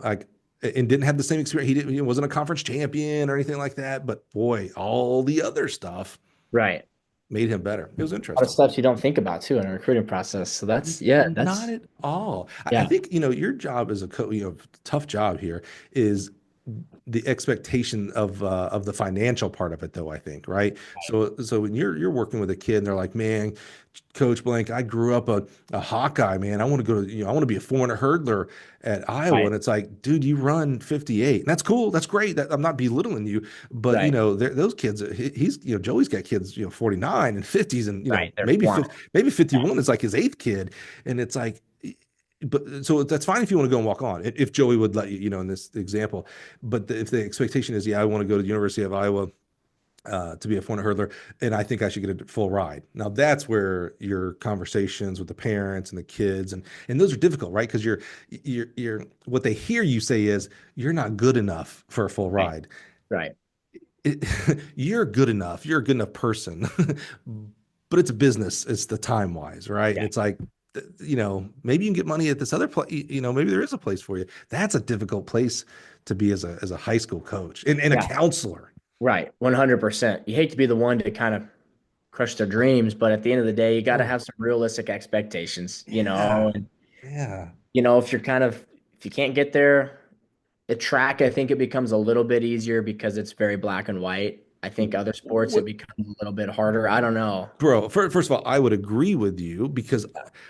Like and didn't have the same experience. He wasn't a conference champion or anything like that, but boy, all the other stuff
Right.
made him better. It was
A lot of
interesting.
stuff you don't think about too in a recruiting process. So
Not
that's
at all. I
yeah.
think, your job as a coach, tough job here is the expectation of the financial part of it, though, I think, right? So when you're working with a kid and they're like, man, Coach Blank, I grew up a Hawkeye, man. I want to go to, I want to be a 400 hurdler at Iowa.
Right.
And it's like, dude, you run 58. And that's cool. That's great. I'm not belittling you, but
Right.
those kids, he's, Joey's got kids, 49 and 50s and,
Right. They're
maybe
flying.
50, maybe 51 is like his eighth kid. And it's like, but so that's fine if you want to go and walk on, if Joey would let you, in this example. But if the expectation is, yeah, I want to go to the University of Iowa to be a 400 hurdler, and I think I should get a full ride. Now that's where your conversations with the parents and the kids and those are difficult, right? Because you're what they hear you say is you're not good enough for a full
Right.
ride.
Right.
It, you're good enough. You're a good enough person, but it's a business. It's the time wise, right? And
Yeah.
it's like, maybe you can get money at this other place. Maybe there is a place for you. That's a difficult place to be as a high school coach and a
Yeah.
counselor.
Right. 100%. You hate to be the one to kind of crush their dreams, but at the end of the day, you got to
Oh,
have some realistic expectations,
yeah,
and
yeah.
if you're if you can't get there, at track, I think it becomes a little bit easier because it's very black and white. I think other sports, it
What,
becomes a little bit harder. I don't know.
bro? First of all, I would agree with you because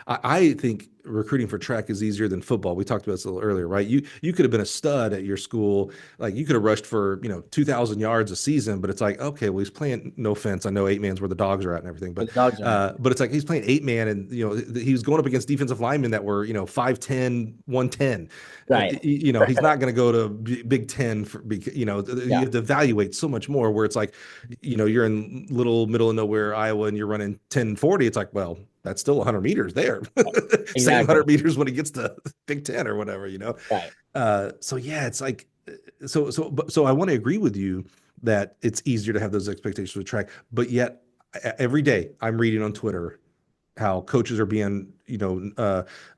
I think recruiting for track is easier than football. We talked about this a little earlier, right? You could have been a stud at your school, like you could have rushed for 2,000 yards a season, but it's like, okay, well he's playing. No offense, I know 8 man's where the dogs are at and everything,
The dogs are at.
but it's like he's playing 8 man, and he was going up against defensive linemen that were 5'10", 110.
Right.
He's not going to go to Big Ten for you
Yeah.
have to evaluate so much more. Where it's like, you're in little middle of nowhere Iowa and you're running 10:40. It's like, well, that's still 100 meters there. Same
Exactly.
100 meters when it gets to Big Ten or whatever.
Right.
So yeah, it's like, so I want to agree with you that it's easier to have those expectations with track, but yet every day I'm reading on Twitter how coaches are being,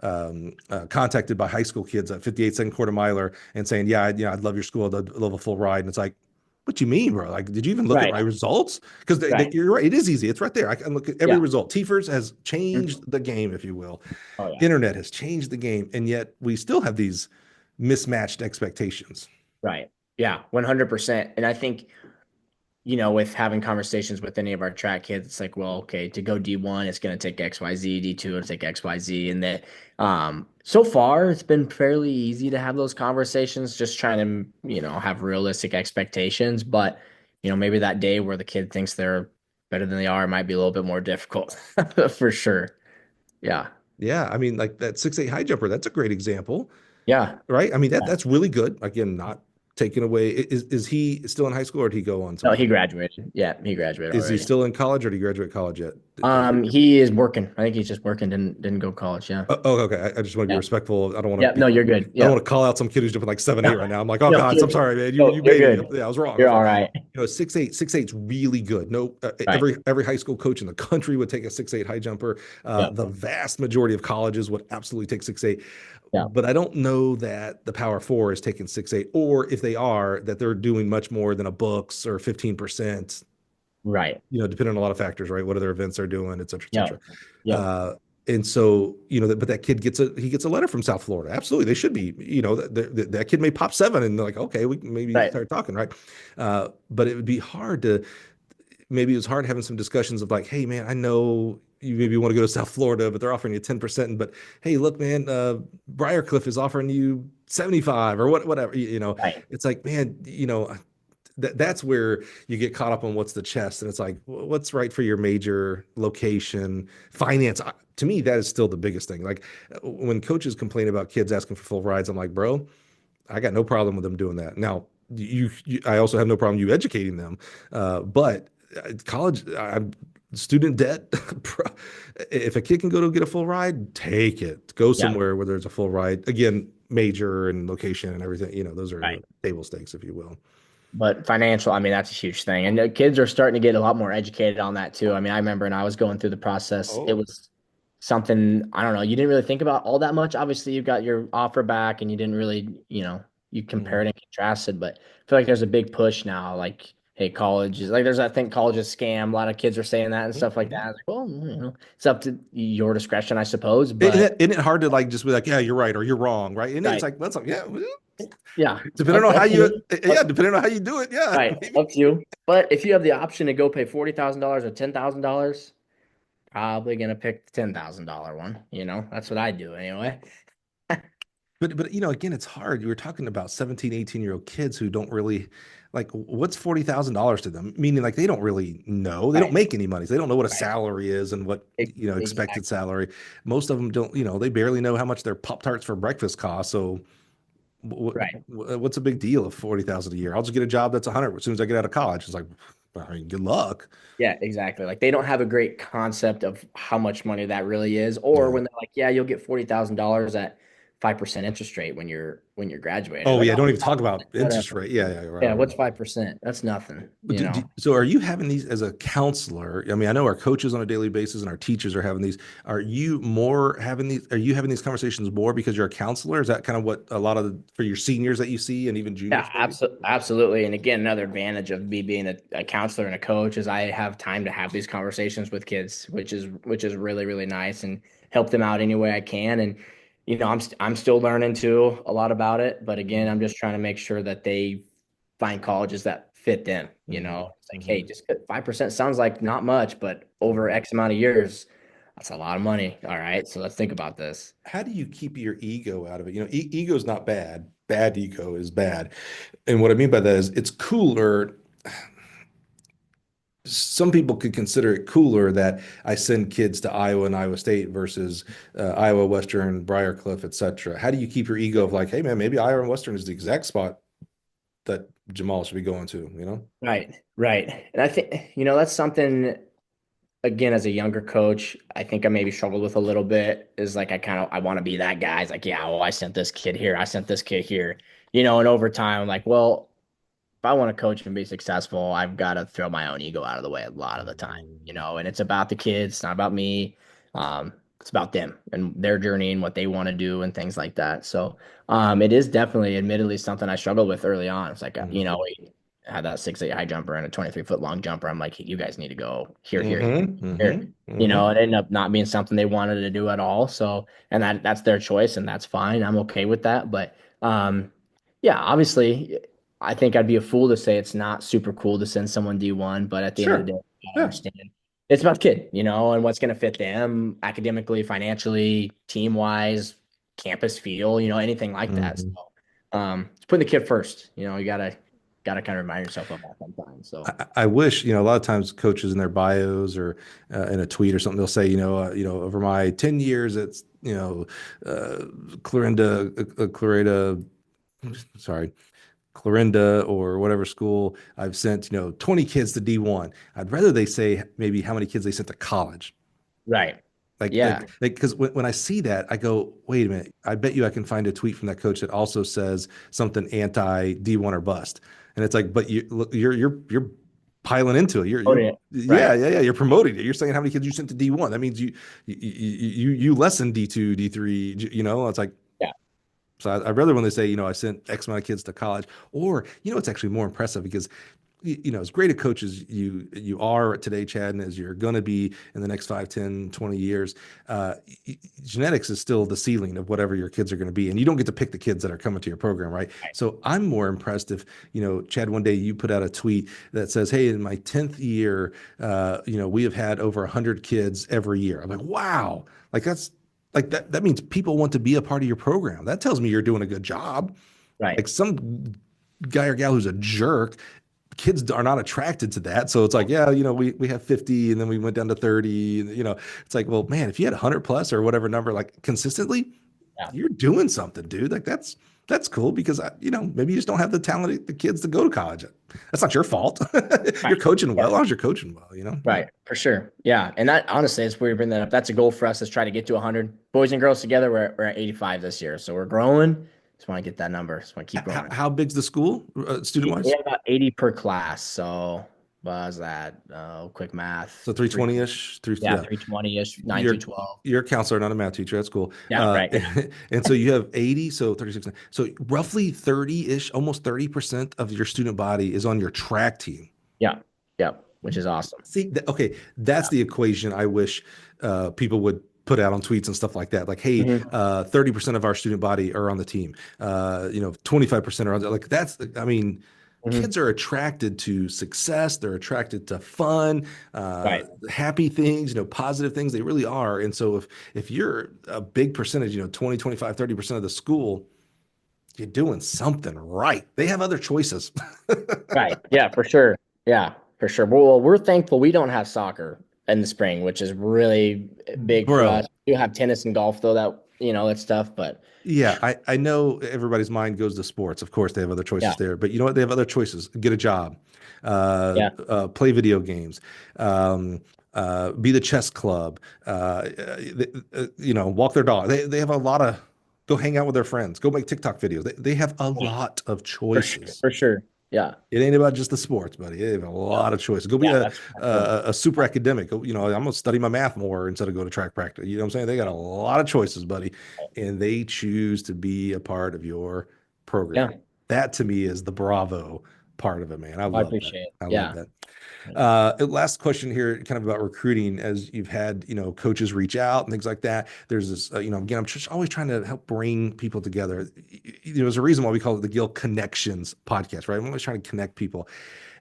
contacted by high school kids at 58 second quarter miler and saying, yeah, I'd love your school. I'd love a full ride. And it's like, what you mean, bro? Like, did you even look at
Right.
my results? Because
Right.
you're right. It is easy. It's right there. I can look at every
Yeah.
result. Tifers has
Mhm.
changed the game, if you will.
Oh, yeah.
Internet has changed the game. And yet we still have these mismatched expectations.
Right. Yeah. 100%. And I think, with having conversations with any of our track kids, it's like, well, okay, to go D1, it's going to take XYZ, D2, it'll take XYZ. And that, so far, it's been fairly easy to have those conversations, just trying to, have realistic expectations. But, maybe that day where the kid thinks they're better than they are might be a little bit more difficult for sure. Yeah.
Yeah. I mean, like that 6'8" high jumper, that's a great example,
Yeah.
right? I mean,
Yeah.
that's really good. Again, not taken away. Is he still in high school or did he go on
No, he
somewhere?
graduated. Yeah. He graduated
Is he
already.
still in college or did he graduate college yet?
He is working. I think he's just working, didn't go to college. Yeah.
Oh, okay. I just want to be
Yeah.
respectful. I don't want to
Yeah.
be.
No, you're good.
I don't
Yeah.
want to call out some kid who's doing like 7'8"
No,
right now. I'm like, oh
no,
God,
you're
I'm sorry, man. You
no,
you
you're
made me.
good.
Yeah, I was wrong. I
You're
was wrong.
all right.
6'8", 6'8's really good. No,
Right.
every high school coach in the country would take a 6'8" high jumper.
Yeah.
The vast majority of colleges would absolutely take 6'8".
Yeah.
But I don't know that the Power Four is taking 6'8", or if they are, that they're doing much more than a books or 15%.
Right.
Depending on a lot of factors, right? What other events they're doing, et cetera, et
Yeah.
cetera.
Yep.
And so, but that kid gets a letter from South Florida. Absolutely, they should be. That kid may pop 7, and they're like, okay, we can maybe
Right.
start talking, right? But it would be hard to. Maybe it was hard having some discussions of like, hey, man, I know you maybe want to go to South Florida, but they're offering you 10%. But hey, look, man, Briarcliff is offering you 75 or whatever.
Right.
It's like, man, that's where you get caught up on what's the chest, and it's like, what's right for your major, location, finance. To me, that is still the biggest thing. Like when coaches complain about kids asking for full rides, I'm like, bro, I got no problem with them doing that. Now, I also have no problem you educating them, but college, student debt. If a kid can go to get a full ride, take it. Go
Yeah.
somewhere where there's a full ride. Again, major and location and everything. Those are
Right.
table stakes, if you will.
But financial, I mean, that's a huge thing. And the kids are starting to get a lot more educated on that too. I mean, I remember when I was going through the process, it
Oh.
was something, I don't know, you didn't really think about all that much. Obviously, you got your offer back and you didn't really, you compared and contrasted, but I feel like there's a big push now. Like, hey, college is like, I think college is scam. A lot of kids are saying that and stuff like
Mhm.
that. It's like, well, it's up to your discretion, I suppose. But
Isn't it hard to like just be like, yeah, you're right or you're wrong, right? And it's
right.
like, that's like, yeah,
Yeah,
Depending on how
up to
you,
you.
yeah, depending on how you do it, yeah,
Right,
maybe.
up to you. But if you have the option to go pay $40,000 or $10,000, probably gonna pick the $10,000 one. That's what I do anyway.
But again, it's hard. You were talking about 17, 18-year-old kids who don't really like what's $40,000 to them? Meaning like they don't really know. They don't
Right,
make any money. So they don't know what a
right.
salary is and what, expected
Exactly.
salary. Most of them don't, they barely know how much their Pop-Tarts for breakfast cost. So
Right.
what's a big deal of 40,000 a year? I'll just get a job that's 100 as soon as I get out of college. It's like, I mean, good luck.
Yeah, exactly. Like they don't have a great concept of how much money that really is, or
Yeah.
when they're like, "Yeah, you'll get $40,000 at 5% interest rate when you're graduating." You're
Oh
like,
yeah,
"Oh,
don't even talk about interest
whatever."
rate. Yeah, yeah, right,
Yeah,
right,
what's
right.
5%? That's nothing, you know.
So are you having these as a counselor? I mean, I know our coaches on a daily basis and our teachers are having these. Are you more having these? Are you having these conversations more because you're a counselor? Is that kind of what a lot of for your seniors that you see and even
Yeah,
juniors maybe?
absolutely. And again, another advantage of me being a counselor and a coach is I have time to have these conversations with kids, which is really, really nice and help them out any way I can. And I'm still learning too a lot about it. But again, I'm just trying to make sure that they find colleges that fit them.
Mm-hmm.
It's like, hey,
Hmm.
just 5% sounds like not much, but over X amount of years, that's a lot of money. All right, so let's think about this.
How do you keep your ego out of it? Ego is not bad. Bad ego is bad. And what I mean by that is it's cooler. Some people could consider it cooler that I send kids to Iowa and Iowa State versus Iowa Western, Briarcliff, etc. How do you keep your ego of like, hey man, maybe Iowa Western is the exact spot that Jamal should be going to, you know?
Right, right. And I think, that's something again as a younger coach, I think I maybe struggled with a little bit is like I want to be that guy. It's like, yeah, well, I sent this kid here, I sent this kid here, and over time, I'm like, well, if I want to coach and be successful, I've got to throw my own ego out of the way a lot of the time, and it's about the kids, it's not about me. It's about them and their journey and what they want to do and things like that. So, it is definitely, admittedly, something I struggled with early on. It's like,
Mm-hmm.
we had that 6'8" high jumper and a 23-foot long jumper. I'm like, you guys need to go here, here, here,
Mm-hmm.
here.
Mm-hmm. Mm-hmm.
It ended up not being something they wanted to do at all. So, and that's their choice and that's fine. I'm okay with that. But, yeah, obviously, I think I'd be a fool to say it's not super cool to send someone D1, but at the end of the day,
Sure.
I
Yeah.
understand it's about the kid, and what's going to fit them academically, financially, team wise, campus feel, anything like that.
Mm-hmm.
So, it's putting the kid first. You gotta kind of remind yourself of that sometimes. So,
I wish, a lot of times coaches in their bios or in a tweet or something, they'll say, over my 10 years, it's, uh, Clarinda, sorry, Clarinda or whatever school I've sent, 20 kids to D1. I'd rather they say maybe how many kids they sent to college.
right.
Like,
Yeah.
because when I see that, I go, wait a minute. I bet you I can find a tweet from that coach that also says something anti D1 or bust. And it's like, but you're piling into it.
Voted it.
Yeah,
Right.
yeah, yeah. You're promoting it. You're saying how many kids you sent to D1. That means you lessen D2, D3. It's like,
Yeah.
so I'd rather when they say, I sent X amount of kids to college, or it's actually more impressive because as great a coach as you are today, Chad, and as you're going to be in the next 5, 10, 20 years, uh, genetics is still the ceiling of whatever your kids are going to be. And you don't get to pick the kids that are coming to your program, right?
Right.
So I'm more impressed if, Chad, one day you put out a tweet that says, hey, in my 10th year, we have had over 100 kids every year. I'm like, wow. That means people want to be a part of your program. That tells me you're doing a good job.
Right.
Like some guy or gal who's a jerk, kids are not attracted to that. So it's like, yeah, we have 50 and then we went down to 30. And, it's like, well, man, if you had 100 plus or whatever number, like consistently,
Yeah.
you're doing something, dude. Like that's cool because maybe you just don't have the talent, the kids to go to college. That's not your fault. You're
Right.
coaching well,
Yeah.
as long as you're coaching well. Yeah.
Right, for sure. Yeah. And that honestly, it's where you bring that up. That's a goal for us is try to get to 100 boys and girls together. We're at 85 this year. So we're growing. Just want to get that number. Just want to keep
How,
growing.
how big's the school, student
We
wise?
have about 80 per class. So what was that? Quick math.
So 320-ish, three,
Yeah,
yeah.
320-ish, 9 through
You're
12.
you're a counselor, not a math teacher. That's cool.
Yeah, right. Yeah.
And so you have 80, so 36. So roughly 30-ish, almost 30% of your student body is on your track team.
Yeah. Yeah. Which is awesome.
See, okay, that's
Yeah.
the equation I wish people would put out on tweets and stuff like that. Like, hey,
Mhm.
30% of our student body are on the team. 25% are on like that's I mean,
Mhm.
kids are attracted to success, they're attracted to fun,
Right.
happy things, positive things. They really are. And so if you're a big percentage, 20, 25, 30% of the school, you're doing something right. They have other choices.
Right. Yeah, for sure. Yeah, for sure. Well, we're thankful we don't have soccer in the spring, which is really big for us.
Bro,
We do have tennis and golf though, that that stuff, but
yeah, I know everybody's mind goes to sports. Of course, they have other choices
yeah.
there, but you know what? They have other choices. Get a job,
Yeah.
play video games, be the chess club, walk their dog. They have a lot of go hang out with their friends, go make TikTok videos. They have a
Yeah.
lot of
For sure.
choices.
For sure. Yeah.
It ain't about just the sports, buddy. They have a
Yeah.
lot of choices. Go be
Yeah,
a
that's for sure.
a, a super academic. I'm gonna study my math more instead of go to track practice. You know what I'm saying? They got a lot of choices, buddy, and they choose to be a part of your
Yeah.
program. That to me is the bravo part of it, man. I
I
love that.
appreciate it.
I love
Yeah.
that. Last question here, kind of about recruiting, as you've had, coaches reach out and things like that. There's this, again, I'm just always trying to help bring people together. There's a reason why we call it the Gill Connections podcast, right? I'm always trying to connect people.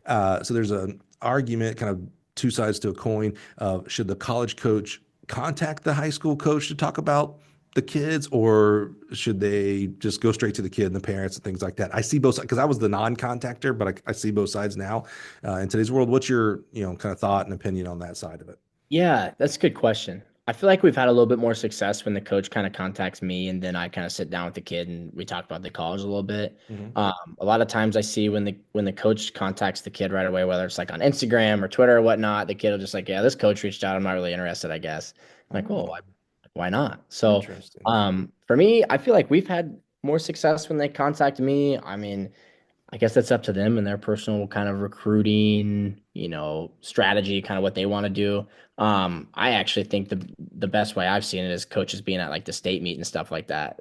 So there's an argument, kind of two sides to a coin of should the college coach contact the high school coach to talk about the kids, or should they just go straight to the kid and the parents and things like that? I see both sides because I was the non-contactor, but I see both sides now in today's world. What's your kind of thought and opinion on that side of it?
Yeah, that's a good question. I feel like we've had a little bit more success when the coach kind of contacts me and then I kind of sit down with the kid and we talk about the college a little bit.
Hmm.
A lot of times I see when the coach contacts the kid right away, whether it's like on Instagram or Twitter or whatnot, the kid will just like, yeah, this coach reached out. I'm not really interested, I guess. I'm like, oh,
Oh,
why not? So,
interesting.
for me, I feel like we've had more success when they contact me. I mean, I guess that's up to them and their personal kind of recruiting, strategy, kind of what they want to do. I actually think the best way I've seen it is coaches being at like the state meet and stuff like that.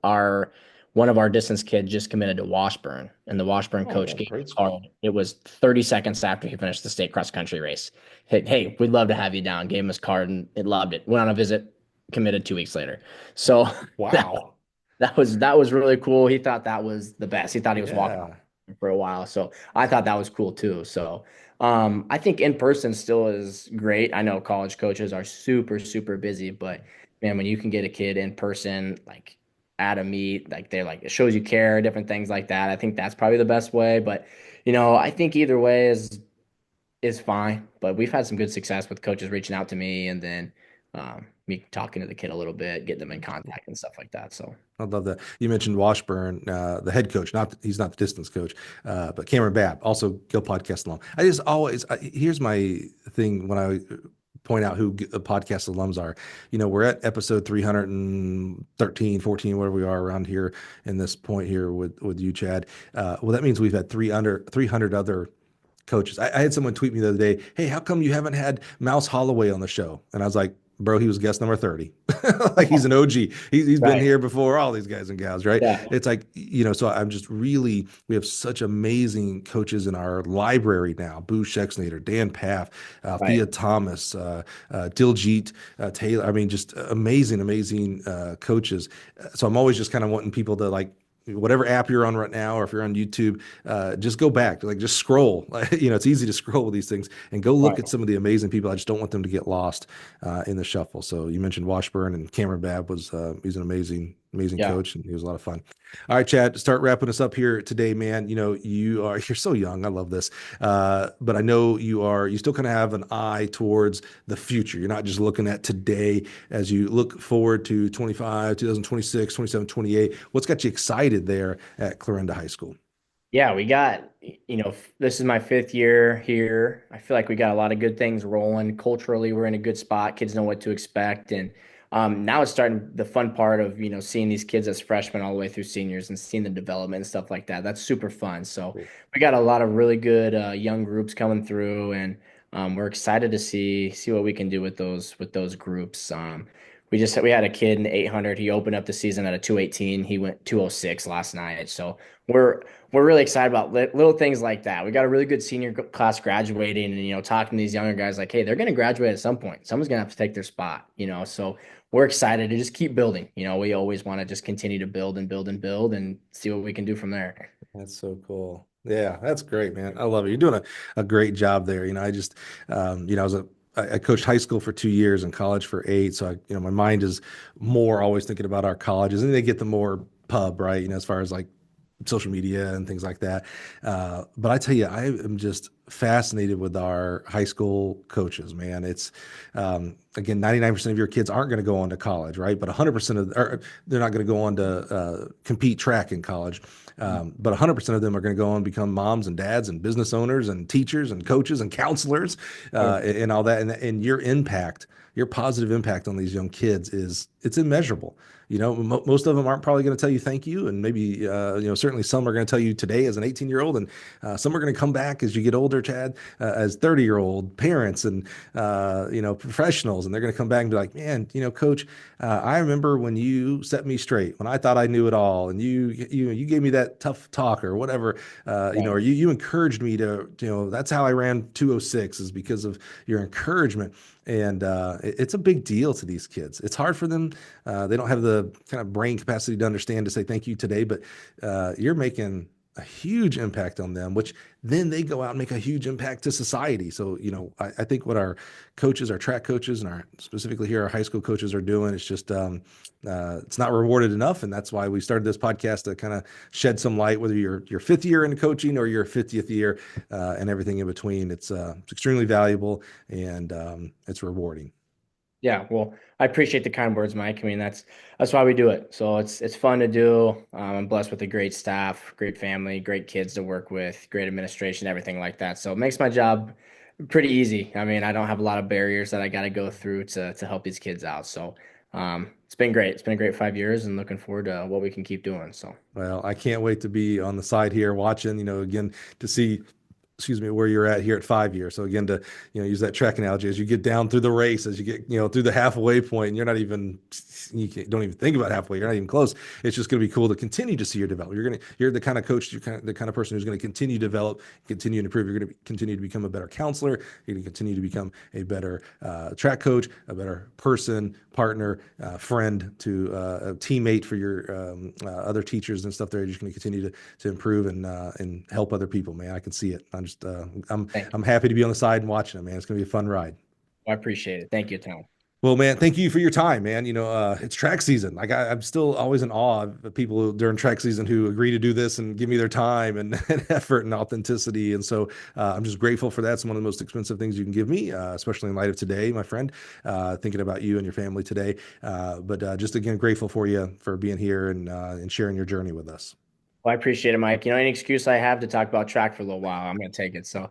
Our One of our distance kids just committed to Washburn, and the Washburn
Oh,
coach
man,
gave him
great
a card.
school.
It was 30 seconds after he finished the state cross country race. Hey, we'd love to have you down. Gave him his card, and it loved it. Went on a visit, committed 2 weeks later. So that
Wow.
that was really cool. He thought that was the best. He thought he was walking
Yeah.
for a while. So I thought that was cool too. So I think in person still is great. I know college coaches are super, super busy, but man, when you can get a kid in person, like at a meet, like they're like, it shows you care, different things like that. I think that's probably the best way. But I think either way is fine. But we've had some good success with coaches reaching out to me and then me talking to the kid a little bit, getting them in
That's cool.
contact and stuff like that. So
I love that. You mentioned Washburn, the head coach. He's not the distance coach, but Cameron Babb, also Gill podcast alum. Here's my thing when I point out who podcast alums are. We're at episode 313, 14, whatever we are around here in this point here with you, Chad. Well, that means we've had 300 other coaches. I had someone tweet me the other day, "Hey, how come you haven't had Mouse Holloway on the show?" And I was like, "Bro, he was guest number 30. Like he's an OG. He's been
right.
here before all these guys and gals, right?"
Yeah.
It's like, so I'm just really, we have such amazing coaches in our library now. Boo Schexnader, Dan Paff,
Right.
Thea Thomas, Diljit Taylor. I mean, just amazing, amazing coaches. So I'm always just kind of wanting people to like, whatever app you're on right now, or if you're on YouTube, just go back, like just scroll. It's easy to scroll with these things and go look
Right.
at some of the amazing people. I just don't want them to get lost in the shuffle. So you mentioned Washburn, and Cameron Babb he's an amazing, amazing
Yeah.
coach, and he was a lot of fun. All right, Chad, start wrapping us up here today, man. You're so young. I love this. But I know you still kind of have an eye towards the future. You're not just looking at today as you look forward to 25, 2026, 27, 28. What's got you excited there at Clarinda High School?
Yeah, we got, this is my 5th year here. I feel like we got a lot of good things rolling. Culturally, we're in a good spot. Kids know what to expect. And now it's starting the fun part of, seeing these kids as freshmen all the way through seniors and seeing the development and stuff like that. That's super fun. So
Cool.
we got a lot of really good young groups coming through and we're excited to see what we can do with those groups. we had a kid in 800. He opened up the season at a 218. He went 206 last night. So we're really excited about little things like that. We got a really good senior class graduating, and talking to these younger guys like, hey, they're going to graduate at some point. Someone's going to have to take their spot. So we're excited to just keep building. We always want to just continue to build and build and build and see what we can do from there.
That's so cool. Yeah, that's great, man. I love it. You're doing a great job there. I just, I was I coached high school for 2 years and college for 8. So my mind is more always thinking about our colleges, and they get the more pub, right? As far as like social media and things like that. But I tell you, I am just fascinated with our high school coaches, man. It's again, 99% of your kids aren't going to go on to college, right? But 100% or they're not going to go on to compete track in college. But 100% of them are going to go on and become moms and dads and business owners and teachers and coaches and counselors and all that. And your impact, your positive impact on these young kids it's immeasurable. Most of them aren't probably going to tell you thank you, and maybe certainly some are going to tell you today as an 18-year-old, and some are going to come back as you get older, Chad, as 30-year-old parents and professionals, and they're going to come back and be like, man, coach, I remember when you set me straight when I thought I knew it all, and you gave me that tough talk or whatever, or you encouraged me to, that's how I ran 206 is because of your encouragement. And it's a big deal to these kids. It's hard for them. They don't have the kind of brain capacity to understand to say thank you today, but you're making a huge impact on them, which then they go out and make a huge impact to society. So, I think what our coaches, our track coaches, and specifically here, our high school coaches are doing is just, it's not rewarded enough. And that's why we started this podcast to kind of shed some light, whether you're your 5th year in coaching or your 50th year and everything in between. It's extremely valuable and it's rewarding.
Yeah, well, I appreciate the kind words, Mike. I mean, that's why we do it. So it's fun to do. I'm blessed with a great staff, great family, great kids to work with, great administration, everything like that. So it makes my job pretty easy. I mean, I don't have a lot of barriers that I got to go through to help these kids out. So it's been great. It's been a great 5 years, and looking forward to what we can keep doing. So,
well, I can't wait to be on the side here watching, again, to see, excuse me, where you're at here at 5 years. So again, to, use that track analogy, as you get down through the race, as you get, through the halfway point, and you're not even, don't even think about halfway. You're not even close. It's just going to be cool to continue to see your development. You're the kind of coach, the kind of person who's going to continue to develop, continue to improve. You're going to continue to become a better counselor. You're going to continue to become a better track coach, a better person, partner, friend, to a teammate for your other teachers and stuff. There, you're just going to continue to improve and help other people. Man, I can see it. I'm happy to be on the side and watching it, man. It's going to be a fun ride.
I appreciate it. Thank you, Tom.
Well, man, thank you for your time, man. It's track season. Like I'm still always in awe of people during track season who agree to do this and give me their time and effort and authenticity. And so I'm just grateful for that. It's one of the most expensive things you can give me, especially in light of today, my friend, thinking about you and your family today. But just again, grateful for you for being here and sharing your journey with us.
Well, I appreciate it, Mike. Any excuse I have to talk about track for a little while, I'm going to take it. So,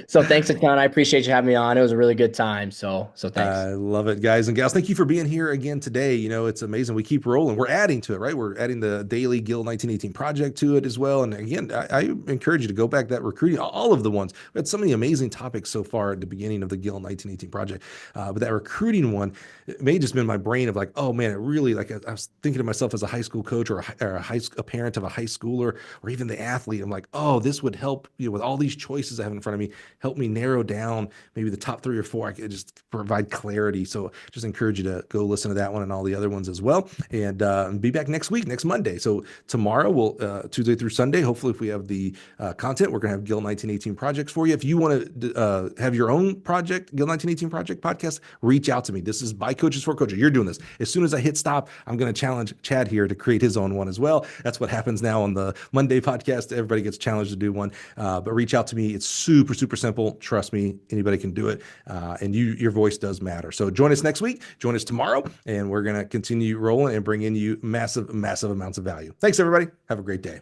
so thanks a ton. I appreciate you having me on. It was a really good time. So thanks.
I love it, guys and gals. Thank you for being here again today. It's amazing. We keep rolling. We're adding to it, right? We're adding the daily Guild 1918 project to it as well. And again, I encourage you to go back that recruiting, all of the ones. We had so many amazing topics so far at the beginning of the Guild 1918 project. But that recruiting one, it may have just been in my brain of like, oh man, it really, like I was thinking to myself as a high school coach or a parent of a high schooler or even the athlete. I'm like, oh, this would help, with all these choices I have in front of me, help me narrow down maybe the top 3 or 4. I could just provide clarity. So just encourage you to go listen to that one and all the other ones as well. And be back next week, next Monday. So tomorrow we'll Tuesday through Sunday. Hopefully, if we have the content, we're gonna have Guild 1918 projects for you. If you want to have your own project, Guild 1918 project podcast, reach out to me. This is by coaches for coaches. You're doing this. As soon as I hit stop, I'm going to challenge Chad here to create his own one as well. That's what happens now on the Monday podcast. Everybody gets challenged to do one, but reach out to me. It's super, super simple. Trust me, anybody can do it. And your voice does matter. So join us next week, join us tomorrow, and we're going to continue rolling and bring in you massive, massive amounts of value. Thanks everybody. Have a great day.